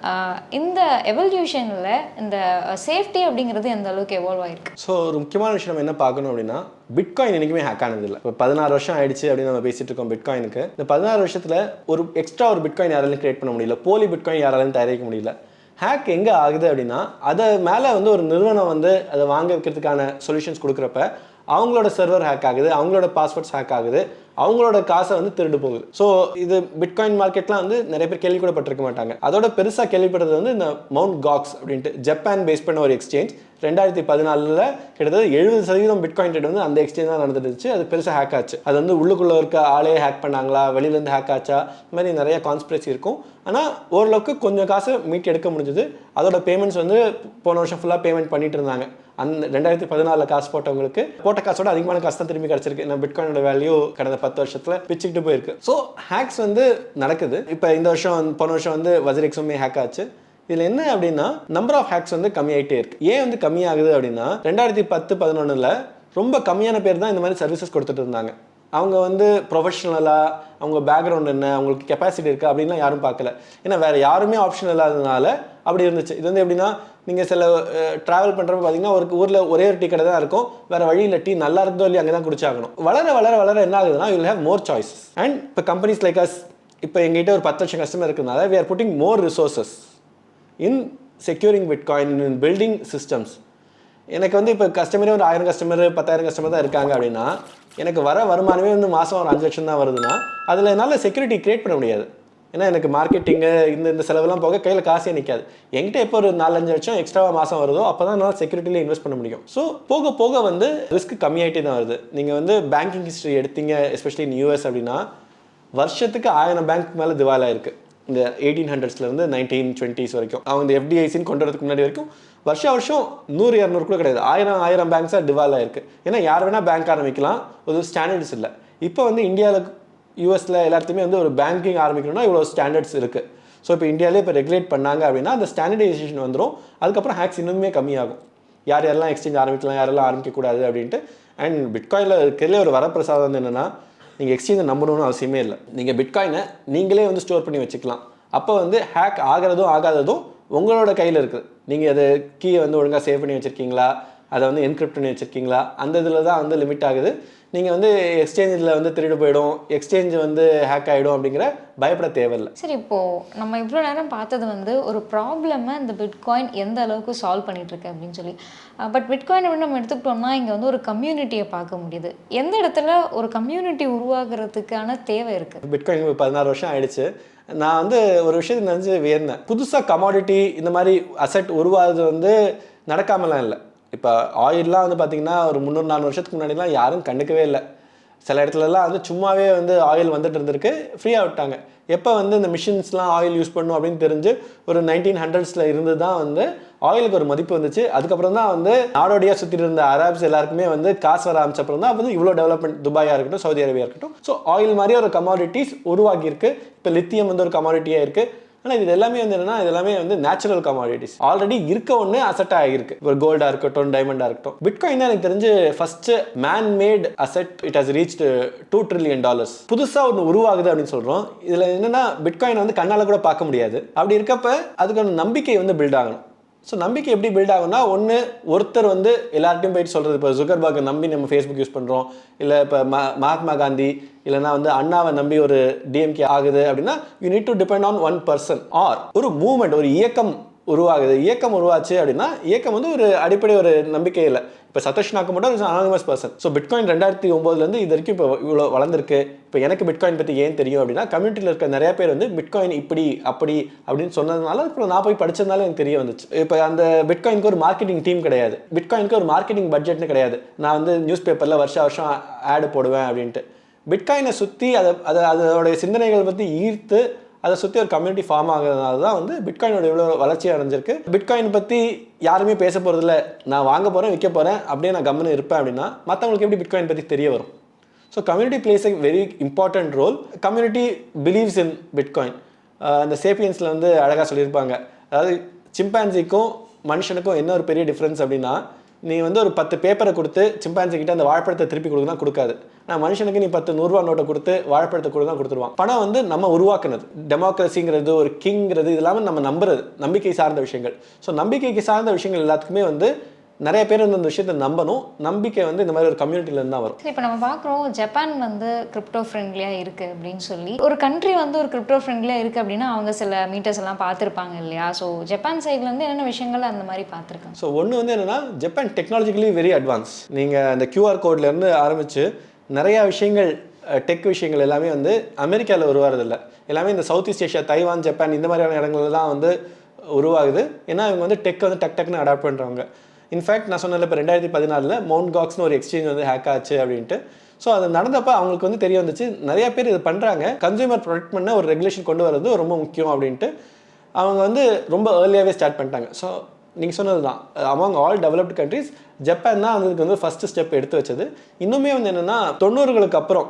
இந்த எவல்யூஷனில் இந்த சேஃப்டி அப்படிங்கிறது எந்த அளவுக்கு எவால்வ் ஆயிருக்கு? ஸோ ஒரு முக்கியமான விஷயம் நம்ம என்ன பார்க்கணும் அப்படின்னா, பிட்காயின் என்றைக்குமே ஹேக் ஆனதில்லை. இப்போ 16 வருஷம் ஆயிடுச்சு அப்படின்னு நம்ம பேசிட்டு இருக்கோம் பிட்காயினுக்கு. இந்த 16 வருஷத்தில் ஒரு எக்ஸ்ட்ரா ஒரு பிட்காயின் யாராலையும் கிரியேட் பண்ண முடியல, போலி பிட்காயின் யாராலையும் தயாரிக்க முடியல. ஹேக் எங்கே ஆகுது அப்படின்னா, அதை மேலே வந்து ஒரு நிறுவனம் வந்து அதை வாங்க வைக்கிறதுக்கான சொல்யூஷன்ஸ் கொடுக்குறப்ப அவங்களோட சர்வர் ஹேக் ஆகுது, அவங்களோட பாஸ்வேர்ட்ஸ் ஹேக் ஆகுது, அவங்களோட காசை வந்து திருடு போகுது. ஸோ இது பிட்காயின் மார்க்கெட்லாம் வந்து நிறைய பேர் கேள்வி கூட பட்டிருக்க மாட்டாங்க. அதோட பெருசாக கேள்விப்படுறது வந்து இந்த மவுண்ட் காக்ஸ் அப்படின்ட்டு ஜப்பான் பேஸ் பண்ண ஒரு எக்ஸ்சேஞ்ச். 2014 கிட்டத்தட்ட 70% பிட்காயின் ட்ரேட் வந்து அந்த எக்ஸ்சேஞ்ச் தான் நடந்துருச்சு. அது பெருசாக ஹேக் ஆச்சு. அது வந்து உள்ளுக்குள்ளே இருக்க ஆளே ஹேக் பண்ணாங்களா, வெளியிலேருந்து ஹேக் ஆச்சா, இந்த மாதிரி நிறைய கான்ஸ்பிரசி இருக்கும். ஆனால் ஓரளவுக்கு கொஞ்சம் காசு மீட் எடுக்க முடிஞ்சது. அதோட பேமெண்ட்ஸ் வந்து போன வருஷம் ஃபுல்லாக பேமெண்ட் பண்ணிட்டு இருந்தாங்க. அந்த 2014 காசு போட்டவங்களுக்கு போட்ட காசோட அதிகமான காசு தான் திரும்பி கிடச்சிருக்கு. இந்த பிட்காயினோட வேல்யூ கடந்த 10 வருஷத்தில் பிச்சுக்கிட்டு போயிருக்கு. ஸோ ஹேக்ஸ் வந்து நடக்குது. இப்போ இந்த வருஷம் போன வருஷம் வந்து வஜிரெக்ஸுமே ஹேக் ஆச்சு. இதில் என்ன அப்படின்னா நம்பர் ஆஃப் ஹேக்ஸ் வந்து கம்மியாகிட்டே இருக்குது. ஏன் வந்து கம்மியாகுது அப்படின்னா 2010-11 ரொம்ப கம்மியான பேர் தான் இந்த மாதிரி சர்வீசஸ் கொடுத்துட்டு இருந்தாங்க. அவங்க வந்து ப்ரொஃபஷ்னலாக அவங்க பேக்ரவுண்ட் என்ன, அவங்களுக்கு கெப்பாசிட்டி இருக்குது அப்படின்லாம் யாரும் பார்க்கல. ஏன்னா வேறு யாருமே ஆப்ஷன் இல்லாததுனால அப்படி இருந்துச்சு. இது வந்து எப்படின்னா நீங்கள் சில ட்ராவல் பண்ணுறப்ப பார்த்தீங்கன்னா ஒரு ஊரில் ஒரே ஒரு டீ கடை தான் இருக்கும், வேறு வழி இல்லை, டீ நல்லா இருந்தோ இல்லையா அங்கே தான் குடிச்சாகணும். வளர வளர வளர என்ன ஆகுதுன்னா you will have more choices. And இப்போ கம்பெனிஸ் லைக் அஸ், இப்போ எங்ககிட்ட ஒரு 10 லட்சம் கஸ்டமர் இருக்கிறதுனால we are putting more resources in securing Bitcoin, in building systems. எனக்கு வந்து இப்போ கஸ்டமரே ஒரு 1000 கஸ்டமர் 10,000 கஸ்டமர் தான் இருக்காங்க அப்படின்னா எனக்கு வர வருமானமே வந்து மாதம் ஒரு 5 லட்சம் தான் வருதுன்னா அதில் என்னால் செக்யூரிட்டி க்ரியேட் பண்ண முடியாது. ஏன்னா எனக்கு மார்க்கெட்டிங்கு இந்த செலவெல்லாம் போக கையில் காசே நிற்காது. என்கிட்ட எப்போ ஒரு 4-5 லட்சம் எக்ஸ்ட்ராவாக மாதம் வருதோ அப்போ தான் என்னால் செக்யூரிட்டியில் இன்வெஸ்ட் பண்ண முடியும். ஸோ போக போக வந்து ரிஸ்க் கம்மியாகிட்டே தான் வருது. நீங்கள் வந்து பேங்கிங் ஹிஸ்ட்ரி எடுத்தீங்க, எஸ்பெஷலி இன் US அப்படின்னா வருஷத்துக்கு 1000 பேங்க் மேலே திவாலாக இருக்குது. இந்த 1800s 1920s வரைக்கும் அவங்க இந்த FDICன்னு கொண்டு வரதுக்கு முன்னாடி வரைக்கும் வருஷம் 100-200 கூட கிடையாது, 1000 பேங்க்ஸாக டிவாலாக இருக்குது. ஏன்னா யார் வேணால் பேங்க் ஆரம்பிக்கலாம், ஒரு ஸ்டாண்டர்ட்ஸ் இல்லை. இப்போ வந்து இந்தியாவில் US எல்லாத்துலேயுமே வந்து ஒரு பேங்கிங் ஆரம்பிக்கணும்னா இவ்வளோ ஸ்டாண்டர்ட்ஸ் இருக்குது. ஸோ இப்போ இந்தியாவிலே இப்போ ரெகுலேட் பண்ணாங்க அப்படின்னா அந்த ஸ்டாண்டர்டைசேஷன் வந்துடும். அதுக்கப்புறம் ஹேக்ஸ் இன்னுமே கம்மியாகும். யாரெல்லாம் எக்ஸ்சேஞ்ச் ஆரம்பிக்கலாம், யாரெல்லாம் ஆரம்பிக்கக்கூடாது அப்படின்ட்டு. அண்ட் பிட்காயினில் இருக்கிறதுலே ஒரு வரப்பிரசாதம் வந்து என்னென்னா நீங்கள் எக்ஸ்சேஞ்சை நம்பணும்னு அவசியமே இல்லை. நீங்கள் பிட்காயினை நீங்களே வந்து ஸ்டோர் பண்ணி வச்சுக்கலாம். அப்போ வந்து ஹேக் ஆகிறதும் ஆகாததும் உங்களோட கையில் இருக்குது. நீங்கள் அதை கீயை வந்து ஒழுங்காக சேவ் பண்ணி வச்சுருக்கீங்களா, அதை வந்து என்கிரிப்ட் பண்ணி வச்சுருக்கீங்களா, அந்த இதில் தான் வந்து லிமிட் ஆகுது. நீங்கள் வந்து எக்ஸ்சேஞ்சில் வந்து திருடு போயிடும், எக்ஸ்சேஞ்ச் வந்து ஹேக் ஆகிடும் அப்படிங்கிற பயப்பட தேவையில்லை. சரி, இப்போது நம்ம இவ்வளோ நேரம் பார்த்தது வந்து ஒரு ப்ராப்ளமை இந்த பிட்காயின் எந்த அளவுக்கு சால்வ் பண்ணிகிட்ருக்கு அப்படின்னு சொல்லி. பட் பிட்காயின் அப்படின்னு நம்ம எடுத்துக்கிட்டோம்னா இங்கே வந்து ஒரு கம்யூனிட்டியை பார்க்க முடியுது. எந்த இடத்துல ஒரு கம்யூனிட்டி உருவாகிறதுக்கான தேவை இருக்குது? பிட்காயின் 16 வருஷம் ஆயிடுச்சு. நான் வந்து ஒரு விஷயத்தை நினச்சி வேர்ந்தேன். புதுசாக கமாடிட்டி இந்த மாதிரி அசெட் உருவாகிறது வந்து நடக்காமலாம் இல்லை. இப்போ ஆயிலெலாம் வந்து பார்த்திங்கன்னா ஒரு 300-400 வருஷத்துக்கு முன்னாடிலாம் யாரும் கண்டுக்கவே இல்லை. சில இடத்துலலாம் வந்து சும்மாவே வந்து ஆயில் வந்துட்டு இருந்திருக்கு, ஃப்ரீயாக விட்டாங்க. எப்போ வந்து இந்த மிஷின்ஸ்லாம் ஆயில் யூஸ் பண்ணும் அப்படின்னு தெரிஞ்சு ஒரு 1900s இருந்து தான் வந்து ஆயிலுக்கு ஒரு மதிப்பு வந்துச்சு. அதுக்கப்புறம் தான் வந்து நாடோடியாக சுற்றிட்டு இருந்த அரேப்ஸ் எல்லாருக்குமே வந்து காசு வர ஆரம்பிச்சப்பறம் தான் வந்து இவ்வளோ டெவலப்மெண்ட், துபாயாக இருக்கட்டும், சவுதி அரேபியா இருக்கட்டும். ஸோ ஆயில் மாதிரி ஒரு கமாடிட்டிஸ் உருவாகியிருக்கு. இப்போ லித்தியம் வந்து ஒரு கமாடிட்டியாக இருக்குது. ஆனால் இது எல்லாமே வந்து என்னன்னா இது எல்லாமே வந்து நேச்சுரல் கமாடிட்டிஸ், ஆல்ரெடி இருக்க ஒன்று அசெட்டாக ஆகிருக்கு. ஒரு கோல்டாக இருக்கட்டும், டைமண்டாக இருக்கட்டும். பிட்காயின் தான் எனக்கு தெரிஞ்சு first man made asset. It has reached $2 trillion. புதுசாக ஒன்று உருவாகுது அப்படின்னு சொல்கிறோம். இதில் என்னென்னா பிட்காயின் வந்து கண்ணால் கூட பார்க்க முடியாது. அப்படி இருக்கப்ப அதுக்கான நம்பிக்கை வந்து பில்ட் ஆகணும். ஸோ நம்பிக்கை எப்படி பில்ட் ஆகும்னா, ஒருத்தர் வந்து எல்லார்ட்டையும் போயிட்டு சொல்கிறது. இப்போ ஜுகர்பர்கை நம்பி நம்ம ஃபேஸ்புக் யூஸ் பண்ணுறோம், இல்லை இப்போ மகாத்மா காந்தி இல்லைனா வந்து அண்ணாவை நம்பி ஒரு டிஎம்கே ஆகுது அப்படின்னா you need to depend on one person. Or ஒரு மூவ்மெண்ட், ஒரு இயக்கம் உருவாகுது. இயக்கம் உருவாச்சு அப்படின்னா இயக்கம் வந்து ஒரு அடிப்படை ஒரு நம்பிக்கை இல்லை. இப்போ Satoshi Nakamoto is anonymous person. So bitcoin 2009 இது வரைக்கும் இப்போ இவ்வளோ வளர்ந்துருக்கு. இப்போ எனக்கு பிட்காயின் பற்றி ஏன் தெரியும் அப்படின்னா கம்யூனிட்டியில் இருக்க நிறைய பேர் வந்து பிட்காயின் இப்படி அப்படி அப்படின்னு சொன்னதுனால இப்போ நான் போய் படித்ததுனால எனக்கு தெரிய வந்துச்சு. இப்போ அந்த பிட்காயினுக்கு ஒரு மார்க்கெட்டிங் டீம் கிடையாது, பிட்காயினுக்கு ஒரு மார்க்கெட்டிங் பட்ஜெட்னு கிடையாது. நான் வந்து நியூஸ் பேப்பரில் வருஷம் ஆடு போடுவேன் அப்படின்ட்டு. பிட்காயினை சுற்றி அதோடைய சிந்தனைகள் பற்றி ஈர்த்து அதை சுற்றி ஒரு கம்யூனிட்டி ஃபார்ம் ஆகிறதுனால தான் வந்து பிட்காயினோட இவ்வளோ வளர்ச்சி அடைஞ்சிருக்கு. பிட்காயின் பற்றி யாருமே பேச போகிறதில்ல, நான் வாங்க போகிறேன் விற்க போகிறேன் அப்படியே நான் கம்முன்னு இருப்பேன் அப்படின்னா மற்றவங்களுக்கு எப்படி பிட்காயின் பற்றி தெரிய வரும்? So community plays a very important role. Community believes in bitcoin. அந்த சேப்பியன்ஸில் வந்து அழகாக சொல்லியிருப்பாங்க. அதாவது சிம்பான்சிக்கும் மனுஷனுக்கும் என்ன ஒரு பெரிய டிஃப்ரென்ஸ் அப்படின்னா, நீ வந்து ஒரு 10 பேப்பரை கொடுத்து சிம்பான்சிக்கிட்ட அந்த வாழைப்பழத்தை திருப்பி கொடுக்குதான் கொடுக்காது. நான் மனுஷனுக்கு நீ 10 100 ரூபா நோட்டை கொடுத்து வாழைப்பழத்தை கொடுதான் கொடுத்துருவான். பணம் வந்து நம்ம உருவாக்குனது. டெமோக்ரஸிங்கிறது, ஒரு கிங்கிறது, இது இல்லாமல் நம்ம நம்புறது, நம்பிக்கை சார்ந்த விஷயங்கள். ஸோ நம்பிக்கைக்கு சார்ந்த விஷயங்கள் எல்லாத்துக்குமே வந்து நிறைய பேர் வந்து இந்த விஷயத்தை நம்பணும். நம்பிக்கை வந்து இந்த மாதிரி ஒரு கம்யூனிட்டிலேருந்து தான் வரும். இப்போ நம்ம பார்க்குறோம் ஜப்பான் வந்து கிரிப்டோ ஃப்ரெண்ட்லியாக இருக்குது அப்படின்னு சொல்லி. ஒரு கண்ட்ரி வந்து ஒரு கிரிப்டோ ஃப்ரெண்ட்லியாக இருக்குது அப்படின்னா அவங்க சில மீட்டர்ஸ் எல்லாம் பார்த்துருப்பாங்க இல்லையா? ஸோ ஜப்பான் சைட்லேருந்து என்னென்ன விஷயங்கள் அந்த மாதிரி பார்த்துருக்காங்க? ஸோ ஒன்று வந்து என்னென்னா, ஜப்பான் டெக்னாலஜிக்கலி வெரி அட்வான்ஸ். நீங்கள் அந்த QR கோட்லேருந்து ஆரம்பித்து நிறையா விஷயங்கள், டெக் விஷயங்கள் எல்லாமே வந்து அமெரிக்காவில் உருவாகிறதில்ல. எல்லாமே இந்த south east Asia, Taiwan, Japan இந்த மாதிரியான இடங்கள் தான் வந்து உருவாகுது. ஏன்னா இவங்க வந்து டெக் வந்து டக்குன்னு அடாப்ட் பண்ணுறவங்க. இன்ஃபேக்ட் நான் சொன்னதில்ல இப்போ 2014 மவுண்ட் காக்ஸ்னு ஒரு எக்ஸ்சேஞ்ச் வந்து ஹேக் ஆச்சு அப்படின்ட்டு. ஸோ அது நடந்தப்போ அவங்களுக்கு வந்து தெரிய வந்துச்சு நிறைய பேர் இது பண்ணுறாங்க, கன்சியூமர் ப்ரொடெக்ட் பண்ண ஒரு ரெகுலேஷன் கொண்டு வரது ரொம்ப முக்கியம் அப்படின்ட்டு அவங்க வந்து ரொம்ப ஏர்லியாகவே ஸ்டார்ட் பண்ணிட்டாங்க. ஸோ நீங்கள் சொன்னது தான், among all developed countries Japan தான் அதுக்கு வந்து ஃபஸ்ட்டு ஸ்டெப் எடுத்து வச்சது. இன்னுமே வந்து என்னென்னா 90களுக்கு அப்புறம்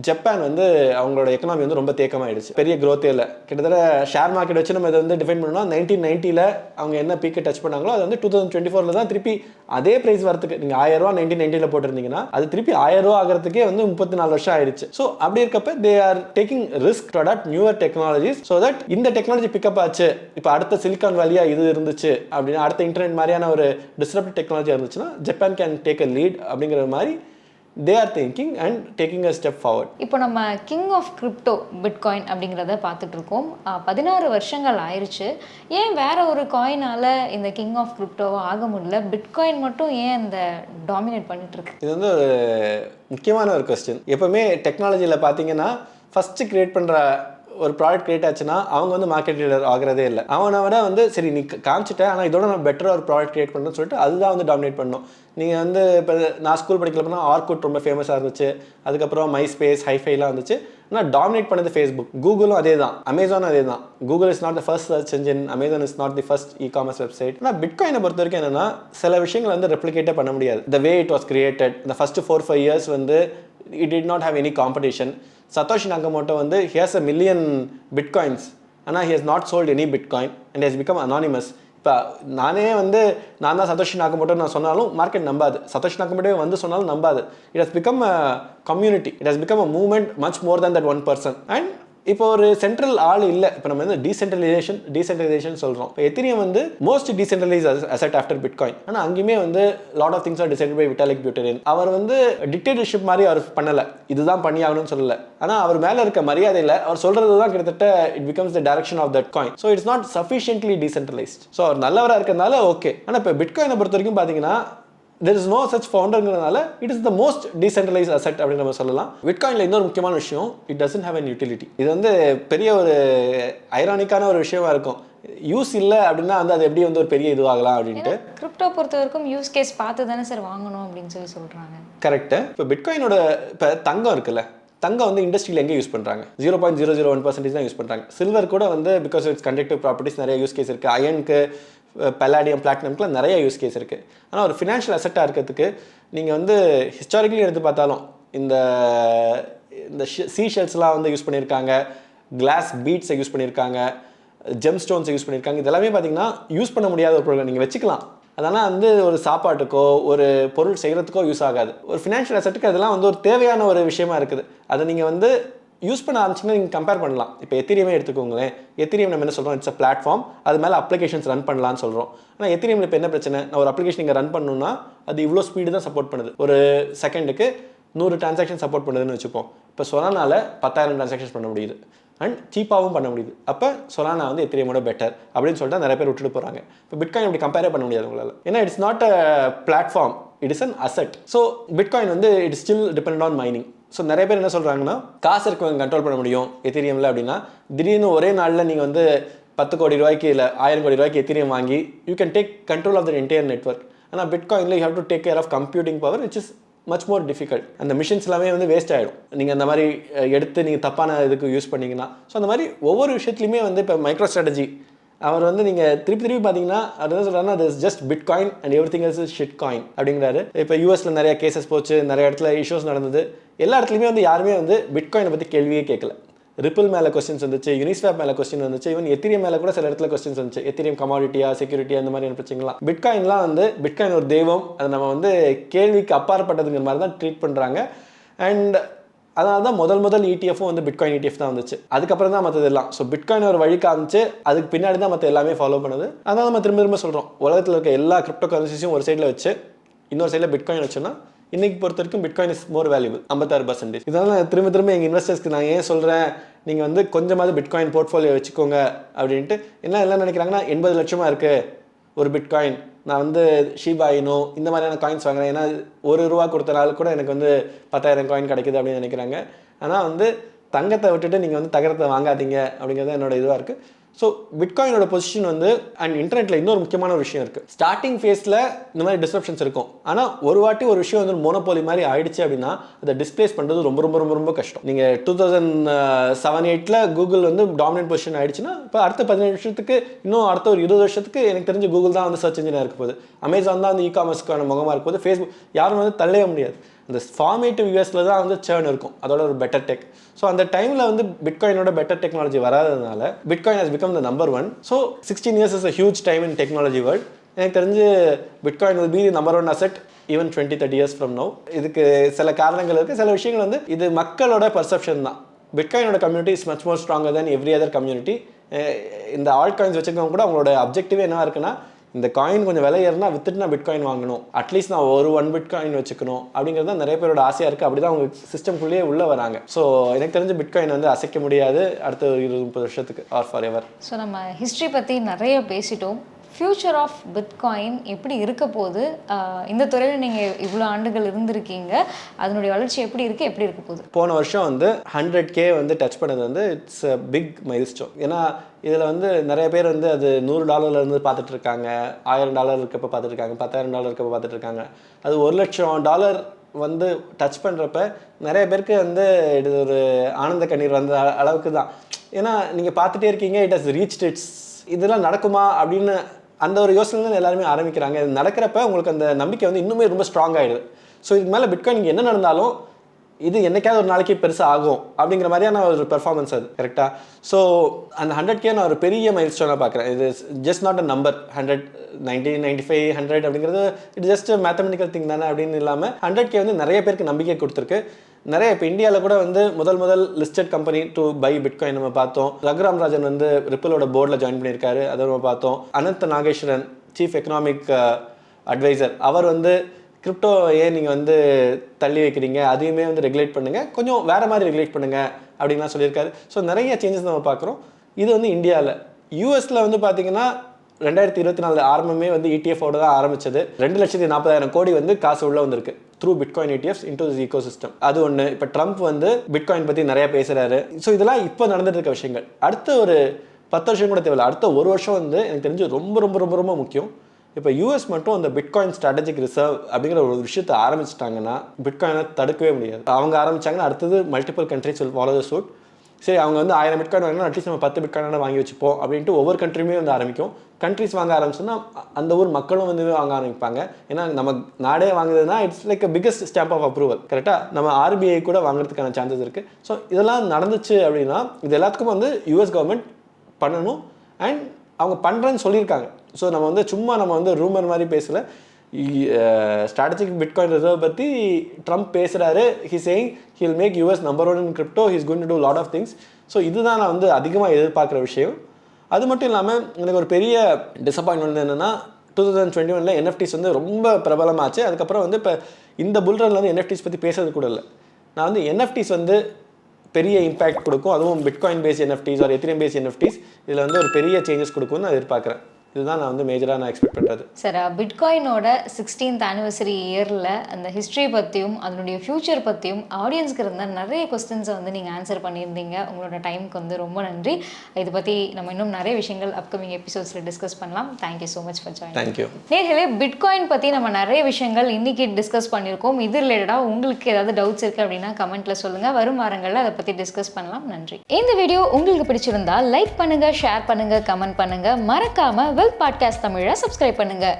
ஜப்பான் வந்து அவங்களோட எக்கனாமி வந்து ரொம்ப தேக்கமாகிடுச்சு, பெரிய க்ரோத்தே இல்லை. கிட்டத்தட்ட ஷேர் மார்க்கெட் வச்சு நம்ம இதை வந்து டிஃபைன் பண்ணோம்னா 1990 அவங்க என்ன பீக்கை டச் பண்ணாங்களோ அது வந்து 2024 தான் திருப்பி அதே ப்ரைஸ் வரதுக்கு. நீங்கள் 1000 ரூபா 1990 போட்டிருந்தீங்கன்னா அது திருப்பி 1000 ரூபா ஆகிறதுக்கே வந்து 34 வருஷம் ஆயிடுச்சு. ஸோ அப்படி இருக்கப்ப they are taking risk to adopt newer technologies so that இந்த டெக்னாலஜி பிக்கப் ஆச்சு, இப்போ அடுத்த சிலிக்கான் வேலியாக இது இருந்துச்சு அப்படின்னா, அடுத்த இன்டர்நெட் மாதிரியான ஒரு டிஸ்ரப்டிவ் டெக்னாலஜி இருந்துச்சுன்னா Japan can take a lead அப்படிங்கிற மாதிரி they are thinking and taking a step forward. இப்போ நம்ம கிங் ஆஃப் கிரிப்டோ பிட்காயின் அப்படிங்கிறத பார்த்துட்டு இருக்கோம். 16 வருஷங்கள் ஆயிடுச்சு. ஏன் வேற ஒரு காயினால இந்த கிங் ஆஃப் கிரிப்டோவா ஆக முடியல, பிட்காயின் மட்டும் ஏன் இந்த டாமினேட் பண்ணிட்டு இருக்கு? இது வந்து ஒரு முக்கியமான ஒரு கொஸ்டின். எப்பவுமே டெக்னாலஜியில் பார்த்தீங்கன்னா ஃபஸ்ட்டு கிரியேட் பண்ணுற ஒரு ப்ராடக்ட் கிரியேட் ஆச்சுன்னா அவங்க வந்து மார்க்கெட் லீடர் ஆகிறதே இல்லை. அவனை விட வந்து சரி நீ காமிச்சிட்டேன், ஆனால் இதோட நான் பெட்டராக ஒரு ப்ராடக்ட் கிரியேட் பண்ணணும்னு சொல்லிட்டு அதுதான் வந்து டாமினேட் பண்ணணும். நீங்கள் வந்து இப்போ நான் ஸ்கூல் படிக்கிறப்பனா ஆர்குட் ரொம்ப ஃபேமஸாக இருந்துச்சு, அதுக்கப்புறம் மை ஸ்பேஸ் ஹைஃபைலாம் வந்துச்சு. ஆனால் டாமினேட் பண்ணது ஃபேஸ்புக். கூகுளும் அதே தான், அமேசானும் அதே தான். Google is not the first search engine, Amazon is not the first e-commerce website. ஆனால் பிட்காயினை பொறுத்த வரைக்கும் என்னென்னா சில விஷயங்கள் வந்து ரெப்ளிகேட்டே பண்ண முடியாது. த வே இட் வாஸ் கிரியேட்டட் இந்த ஃபர்ஸ்ட் 4-5 இயர்ஸ் வந்து it did not have any competition. Satoshi Nakamoto வந்து he has 1 million bitcoins ஆனால் he has not sold any bitcoin and he has become anonymous. இப்போ நானே வந்து நான் தான் சதோஷி நாக்கமோட்டோ நான் சொன்னாலும் மார்க்கெட் நம்பாது, சதோஷி நாக்கமோட்டோ வந்து சொன்னாலும் நம்பாது. It has become a community, it has become a movement much more than that one person. And இப்போ ஒரு சென்ட்ரல் ஆள் இல்லை. இப்போ நம்ம வந்து டீசென்ட்ரலைசேஷன் சொல்கிறோம். இப்போ எத்திரியம் வந்து most decentralised asset after bitcoin. ஆனால் அங்கேயுமே வந்து lot of things are decided by Vitalik Buterin. அவர் வந்து டிக்டேட்டர்ஷிப் மாதிரி அவர் பண்ணலை, இதுதான் பண்ணி ஆகணும்னு சொல்லலை. ஆனால் அவர் மேலே இருக்க மரியாதையில் அவர் சொல்கிறது தான் கிட்டத்தட்ட it becomes the direction of that coin. So it's not sufficiently decentralised. So அவர் நல்லவராக இருக்கிறதுனால ஓகே. ஆனால் இப்போ பிட்காயினை பொறுத்த வரைக்கும் பார்த்தீங்கன்னா there is no such founderங்கிறதுனால it is the most decentralized asset அப்படின்னு நம்ம சொல்லலாம். பிட்காயினில் இன்னொரு முக்கியமான விஷயம், it doesn't have an utility. இது வந்து பெரிய ஒரு ஐரானிக்கான ஒரு விஷயமா இருக்கும். யூஸ் இல்லை அப்படின்னா வந்து அது எப்படி வந்து ஒரு பெரிய இதுவாகலாம் அப்படின்ட்டு. கிரிப்டோ பொறுத்த வரைக்கும் யூஸ் கேஸ் பார்த்து தானே சார் வாங்கணும் அப்படின்னு சொல்கிறாங்க. கரெக்டு. இப்போ பிட்காயினோட இப்போ தங்கம் இருக்குல்ல, தங்கம் வந்து இண்டஸ்ட்ரியில் எங்கே யூஸ் பண்ணுறாங்க? 0.001% தான் யூஸ் பண்ணுறாங்க. சில்வர் கூட வந்து பிகாஸ் இட்ஸ் கண்டக்டிவ் ப்ராப்பர்ட்டிஸ் நிறைய யூஸ் கேஸ் இருக்குது. அயனுக்கு, பல்லாடியம், பிளாட்டினம்க்குலாம் நிறைய யூஸ் கேஸ் இருக்குது. ஆனால் ஒரு ஃபினான்ஷியல் அசெட்டாக இருக்கிறதுக்கு நீங்கள் வந்து ஹிஸ்டாரிக்கலி எடுத்து பார்த்தாலும் இந்த சீ ஷெல்ஸ்லாம் வந்து யூஸ் பண்ணியிருக்காங்க, கிளாஸ் பீட்ஸை யூஸ் பண்ணியிருக்காங்க, ஜெம் ஸ்டோன்ஸை யூஸ் பண்ணியிருக்காங்க. இதெல்லாமே பார்த்தீங்கன்னா யூஸ் பண்ண முடியாத ஒரு பொருள். நீங்கள் வச்சுக்கலாம், அதனால் வந்து ஒரு சாப்பாட்டுக்கோ ஒரு பொருள் செய்கிறதுக்கோ யூஸ் ஆகாது. ஒரு ஃபினான்ஷியல் அசெட்டுக்கு அதெல்லாம் வந்து ஒரு தேவையான ஒரு விஷயமா இருக்குது. அதை நீங்கள் வந்து யூஸ் பண்ண ஆரம்பிச்சிங்கன்னா நீங்கள் கம்பேர் பண்ணலாம். இப்போ எத்திரியமே எடுத்துக்கோங்களேன். எத்திரியம் நம்ம என்ன சொல்கிறோம், இட்ஸ் அ பிளாட்ஃபார்ம், அது மேலே அப்ளிகேஷன்ஸ் ரன் பண்ணலான்னு சொல்கிறோம். ஆனால் எத்திரியமில் இப்போ என்ன பிரச்சனை, நான் ஒரு அப்ளிகேஷன் நீங்கள் ரன் பண்ணணும்னா அது இவ்வளோ ஸ்பீடு தான் சப்போர்ட் பண்ணுது. ஒரு செகண்டுக்கு 100 டிரான்சாக்ஷன் சப்போர்ட் பண்ணுதுன்னு வச்சுப்போம். இப்போ சொலானால 10,000 டிரான்சாக்ஷன்ஸ் பண்ண முடியுது அண்ட் சீப்பாகவும் பண்ண முடியுது. அப்போ சொலானா வந்து எத்திரியமோட பெட்டர் அப்படின்னு சொல்லிட்டு நிறைய பேர் விட்டுட்டு போகிறாங்க. இப்போ பிட்காயின் அப்படி கம்பேரே பண்ண முடியாது உங்களால். ஏன்னா it's not a platform, it is an asset. So bitcoin வந்து it still depend on mining. So நிறைய பேர் என்ன சொல்கிறாங்கன்னா காசு இருக்கவங்க கண்ட்ரோல் பண்ண முடியும் எத்திரியமில் அப்படின்னா, திடீர்னு ஒரே நாளில் நீங்கள் வந்து 10 கோடி ரூபாய்க்கு இல்லை 1000 கோடி ரூபாய்க்கு எத்திரியம் வாங்கி you can take control of the entire network. ஆனால் பிட்காயினில் you have to take care of computing power which is much more difficult. அந்த மிஷின்ஸ் எல்லாமே வந்து வேஸ்ட் ஆகிடும் நீங்கள் அந்த மாதிரி எடுத்து நீங்கள் தப்பான இதுக்கு யூஸ் பண்ணிங்கன்னா. ஸோ அந்த மாதிரி ஒவ்வொரு விஷயத்துலையுமே வந்து இப்போ மைக்ரோ ஸ்ட்ராட்டஜி அவர் வந்து நீங்கள் திருப்பி பார்த்தீங்கன்னா அது என்ன சொல்கிறாருன்னா this just bitcoin and everything else is shit coin அப்படிங்கிறாரு. இப்போ யூஎஸில் நிறைய கேசஸ் போச்சு, நிறைய இடத்துல இஷ்யூஸ் நடந்தது. எல்லா இடத்துலையுமே வந்து யாருமே வந்து பிட்காயினை பற்றி கேள்வியே கேட்கல. ரிப்பிள் மேலே கொஸ்டின்ஸ் வந்துச்சு, யூனிஸ்வாப் மேலே கொஸ்டின் வந்துச்சு, ஈவன் எத்திரியம் மேலே கூட சில இடத்துல கொஸ்டின்ஸ் வந்துச்சு. எத்திரியம் கமாடிட்டியா, செக்யூரிட்டியா, அந்த மாதிரியான பிரச்சனைலாம். பிட்காயின்லாம் வந்து பிட்காயின் ஒரு தெய்வம், அதை நம்ம வந்து கேள்விக்கு அப்பாற்பட்டதுங்கிற மாதிரி தான் ட்ரீட் பண்ணுறாங்க. அண்ட் அதனால தான் முதல் இடிஎஃப்பும் வந்து பிட்காயின் இடிஎஃப் தான் வந்துச்சு. அதுக்கப்புறம் தான் மற்றது எல்லாம். ஸோ பிட்காயின் ஒரு வழி காமிச்சு அதுக்கு பின்னாடி தான் மற்ற எல்லாமே ஃபாலோ பண்ணுது. அதனால நம்ம திரும்ப சொல்கிறோம், உலகத்தில் இருக்க எல்லா கிரிப்டோ கரன்சிஸையும் ஒரு சைடில் வச்சு இன்னொரு சைடில் பிட்காயின் வச்சோன்னா இன்னைக்கு பொறுத்த வரைக்கும் பிட்காயின் இஸ் மோர் வேல்யூபிள் 56%. இதனால் திரும்ப எங்கள் இன்வெஸ்டர்ஸ்க்கு நான் ஏன் சொல்கிறேன், நீங்கள் வந்து கொஞ்சமாவது பிட்காயின் போர்ட்ஃபோலியோ வச்சுக்கோங்க அப்படின்ட்டு. எல்லாம் நினைக்கிறாங்கன்னா 80 லட்சமாக இருக்குது ஒரு பிட்காயின், நான் வந்து ஷீபா இனோ இந்த மாதிரியான காயின்ஸ் வாங்குறேன், ஏன்னா ₹1 கொடுத்தனால கூட எனக்கு வந்து 10,000 காயின் கிடைக்குது அப்படின்னு நினைக்கிறாங்க. ஆனால் வந்து தங்கத்தை விட்டுட்டு நீங்கள் வந்து தகரத்தை வாங்காதீங்க அப்படிங்கிறது என்னோட இதுவாக இருக்குது. ஸோ பிட்காயினோட பொசிஷன் வந்து அண்ட் இன்டர்நெட்டில் இன்னொரு முக்கியமான ஒரு விஷயம் இருக்குது. ஸ்டார்டிங் ஃபேஸில் இந்த மாதிரி டிஸ்ரப்ஷன்ஸ் இருக்கும். ஆனால் ஒரு வாட்டி ஒரு விஷயம் வந்து மோனோபோலி மாதிரி ஆயிடுச்சு அப்படின்னா அதை டிஸ்பிளேஸ் பண்ணுறது ரொம்ப ரொம்ப ரொம்ப ரொம்ப கஷ்டம். நீங்கள் 2007-8 கூகுள் வந்து டாமினன்ட் பொசிஷன் ஆயிடுச்சுன்னா இப்போ அடுத்த 17 வருஷத்துக்கு இன்னும் அடுத்த ஒரு 20 வருஷத்துக்கு எனக்கு தெரிஞ்சு கூகுள் தான் வந்து சர்ச் இன்ஜினாக இருக்க போகுது. அமேசான் தான் வந்து இ-காமர்ஸ்க்கான முகமாக இருக்க போகுது. ஃபேஸ்புக் யாரும் வந்து தள்ளவே முடியாது. இந்த ஃபார்மேட்டிவ் யூஎஸில் தான் வந்து சேர்ன் இருக்கும், அதோட ஒரு பெட்டர் டெக். ஸோ அந்த டைமில் வந்து பிட்காயினோட பெட்டர் டெக்னாலஜி வராததுனால bitcoin has become the number 1. So 16 years is a huge time in technology world. எனக்கு தெரிஞ்சு bitcoin will be the number 1 asset even 20-30 years from now. இதுக்கு சில காரணங்கள் இருக்குது. சில விஷயங்கள் வந்து இது மக்களோட பர்செப்ஷன் தான். பிட்காயினோட community is much more stronger than every other community. இந்த ஆல்ட் காயின்ஸ் வச்சுருக்கவங்க கூட அவங்களோட அப்ஜெக்டிவ் என்ன இருக்குன்னா, இந்த காயின் கொஞ்சம் விலை ஏறினா வித்துட்டு நான் பிட்காயின் வாங்கணும், அட்லீஸ்ட் நான் ஒரு 1 பிட்காயின் வச்சுக்கணும் அப்படிங்கிறது தான் நிறைய பேரோட ஆசையாக இருக்குது. அப்படி தான் அவங்க சிஸ்டம்குள்ளேயே உள்ளே வராங்க. ஸோ எனக்கு தெரிஞ்ச பிட்காயின் வந்து அசைக்க முடியாது அடுத்த 20-30 வருஷத்துக்கு ஆர் ஃபார் எவர். ஸோ நம்ம ஹிஸ்ட்ரி பற்றி நிறைய பேசிட்டோம். ஃப்யூச்சர் ஆஃப் பிட்காயின் எப்படி இருக்க போகுது, இந்த துறையில் நீங்கள் இவ்வளோ ஆண்டுகள் இருந்திருக்கீங்க, அதனுடைய வளர்ச்சி எப்படி இருக்குது, எப்படி இருக்க போகுது? போன வருஷம் வந்து 100K வந்து டச் பண்ணது வந்து இட்ஸ் அ பிக் மைல்ஸ்டோன். ஏன்னா இதில் வந்து நிறைய பேர் வந்து அது $100 இருந்து பார்த்துட்டு இருக்காங்க, $1000 இருக்கப்போ பார்த்துட்டு இருக்காங்க, $10,000 இருக்கப்போ பார்த்துட்டு இருக்காங்க. அது $1,00,000 வந்து டச் பண்ணுறப்ப நிறைய பேருக்கு வந்து இது ஒரு ஆனந்த கண்ணீர் வந்த அளவுக்கு தான். ஏன்னா நீங்கள் பார்த்துட்டே இருக்கீங்க, இட் ஹஸ் ரீச்ட் இட்ஸ், இதெல்லாம் நடக்குமா அப்படின்னு அந்த ஒரு யோசனை எல்லாருமே ஆரம்பிக்கிறாங்க. இது நடக்கிறப்ப உங்களுக்கு அந்த நம்பிக்கை வந்து இன்னுமே ரொம்ப ஸ்ட்ராங் ஆகிடுது. ஸோ இதுக்கு மேலே பிட்காயின் நீங்கள் என்ன நடந்தாலும் இது என்னைக்காவது ஒரு நாளைக்கு பெருசாக ஆகும் அப்படிங்கிற மாதிரியான ஒரு பெர்ஃபார்மன்ஸ் அது. கரெக்டாக? ஸோ அந்த 100K நான் ஒரு பெரிய மைல்ஸ்டோனாக பார்க்குறேன். இது ஜஸ்ட் நாட் அ நம்பர். 100, 90, 95, 100 அப்படிங்கிறது இட் ஜஸ்ட் மேத்தமெட்டிக்கல் திங் தானே அப்படின்னு இல்லாமல் 100K வந்து நிறைய பேருக்கு நம்பிக்கை கொடுத்துருக்கு. நிறைய இப்போ இந்தியாவில் கூட வந்து முதல் listed company to buy bitcoin நம்ம பார்த்தோம். ரகுராம் ராஜன் வந்து ரிப்பிளோட போர்டில் ஜாயின் பண்ணியிருக்காரு, அதை நம்ம பார்த்தோம். Anant Nageswaran chief economic adviser, அவர் வந்து கிரிப்டோ ஏன் நீங்கள் வந்து தள்ளி வைக்கிறீங்க, அதையுமே வந்து ரெகுலேட் பண்ணுங்கள், கொஞ்சம் வேறு மாதிரி ரெகுலேட் பண்ணுங்கள் அப்படின்லாம் சொல்லியிருக்காரு. ஸோ நிறைய சேஞ்சஸ் நம்ம பார்க்குறோம். இது வந்து இந்தியாவில். யூஎஸில் வந்து பார்த்தீங்கன்னா 2024 ஆரம்பமே வந்து ETF-ஓட தான் ஆரம்பிச்சது. 2,40,000 கோடி வந்து காசு உள்ளே வந்திருக்கு through bitcoin ETFs into this ecosystem. அது ஒன்று. இப்போ ட்ரம்ப் வந்து பிட்காயின் பற்றி நிறைய பேசுகிறாரு. ஸோ இதெல்லாம் இப்போ நடந்துட்டு இருக்க விஷயங்கள். அடுத்த ஒரு 10 வருஷம் கூட தேவையில்லை, அடுத்த ஒரு வருஷம் வந்து எனக்கு தெரிஞ்சு ரொம்ப ரொம்ப ரொம்ப ரொம்ப முக்கியம். இப்போ யூஎஸ் மட்டும் அந்த பிட்காயின் ஸ்ட்ராட்டஜிக் ரிசர்வ் அப்படிங்கிற ஒரு விஷயத்தை ஆரம்பிச்சிட்டாங்கன்னா பிட்காயினை தடுக்கவே முடியாது. அவங்க ஆரம்பிச்சாங்கன்னா அடுத்தது multiple countries will follow the suit. சரி, அவங்க வந்து 1000 பிட்காயின் வாங்கினா அட்லீஸ்ட் நம்ம 10 பிட்காயின் வாங்கி வச்சுப்போம் அப்படின்ட்டு ஒவ்வொரு கண்ட்ரியுமே வந்து ஆரம்பிக்கும். கண்ட்ரிஸ் வாங்க ஆரம்பிச்சுன்னா அந்த ஊர் மக்களும் வந்து வாங்க ஆரம்பிப்பாங்க. ஏன்னா நம்ம நாடே வாங்குறதுனா it's like a biggest stamp of approval. கரெக்டாக? நம்ம RBI கூட வாங்குறதுக்கான சான்சஸ் இருக்குது. ஸோ இதெல்லாம் நடந்துச்சு அப்படின்னா இது எல்லாத்துக்கும் வந்து யூஎஸ் கவர்மெண்ட் பண்ணணும். அண்ட் அவங்க பண்ணுறேன்னு சொல்லியிருக்காங்க. ஸோ நம்ம வந்து சும்மா நம்ம வந்து ரூமர் மாதிரி பேசலை. ஸ்ட்ராட்டஜிக் பிட்காயின் ரிசர்வ் பற்றி ட்ரம்ப் பேசுகிறாரு. He saying he'll make US number 1 in crypto, he's going to do lot of things. So இதுதான் நான் வந்து அதிகமாக எதிர்பார்க்குற விஷயம். அது மட்டும் இல்லாமல் எனக்கு ஒரு பெரிய டிசப்பாயின்மெண்ட் என்னென்னா 2021 NFTs வந்து ரொம்ப பிரபலமாச்சு. அதுக்கப்புறம் வந்து இப்போ இந்த புல்ரனில் வந்து NFTs பற்றி பேசுறது கூட இல்லை. நான் வந்து NFTs வந்து பெரிய இம்பேக்ட் கொடுக்கும், அதுவும் bitcoin base NFTs or Ethereum base NFTs இதில் வந்து ஒரு பெரிய சேஞ்சஸ் கொடுக்கும்னு நான் எதிர்பார்க்குறேன். இதுதான் நான் வந்து மேஜராக நான் எக்ஸ்பெக்ட் பண்ணுறது. சார், பிட்காயினோட 16th anniversary இயரில் அந்த ஹிஸ்ட்ரி பற்றியும் அதனுடைய ஃப்யூச்சர் பற்றியும் ஆடியன்ஸ்க்கு இருந்த நிறைய கொஸ்டின்ஸை வந்து நீங்கள் ஆன்சர் பண்ணியிருந்தீங்க. உங்களோட டைமுக்கு வந்து ரொம்ப நன்றி. இதை பற்றி நம்ம இன்னும் நிறைய விஷயங்கள் அப்கமிங் எபிசோட்ஸில் டிஸ்கஸ் பண்ணலாம். Thank you so much for join. Thank you. நேர்களே, பிட்காயின் பற்றி நம்ம நிறைய விஷயங்கள் இன்றைக்கி டிஸ்கஸ் பண்ணியிருக்கோம். இது ரிலேட்டடாக உங்களுக்கு ஏதாவது டவுட்ஸ் இருக்குது அப்படின்னா கமெண்ட்டில் சொல்லுங்கள். வரும் வாரங்களில் அதை பற்றி டிஸ்கஸ் பண்ணலாம். நன்றி. இந்த வீடியோ உங்களுக்கு பிடிச்சிருந்தா லைக் பண்ணுங்கள், ஷேர் பண்ணுங்கள், கமெண்ட் பண்ணுங்கள். மறக்காமல் வெல்த் பாட்காஸ்ட் தமிழை சப்ஸ்கிரைப் பண்ணுங்கள்.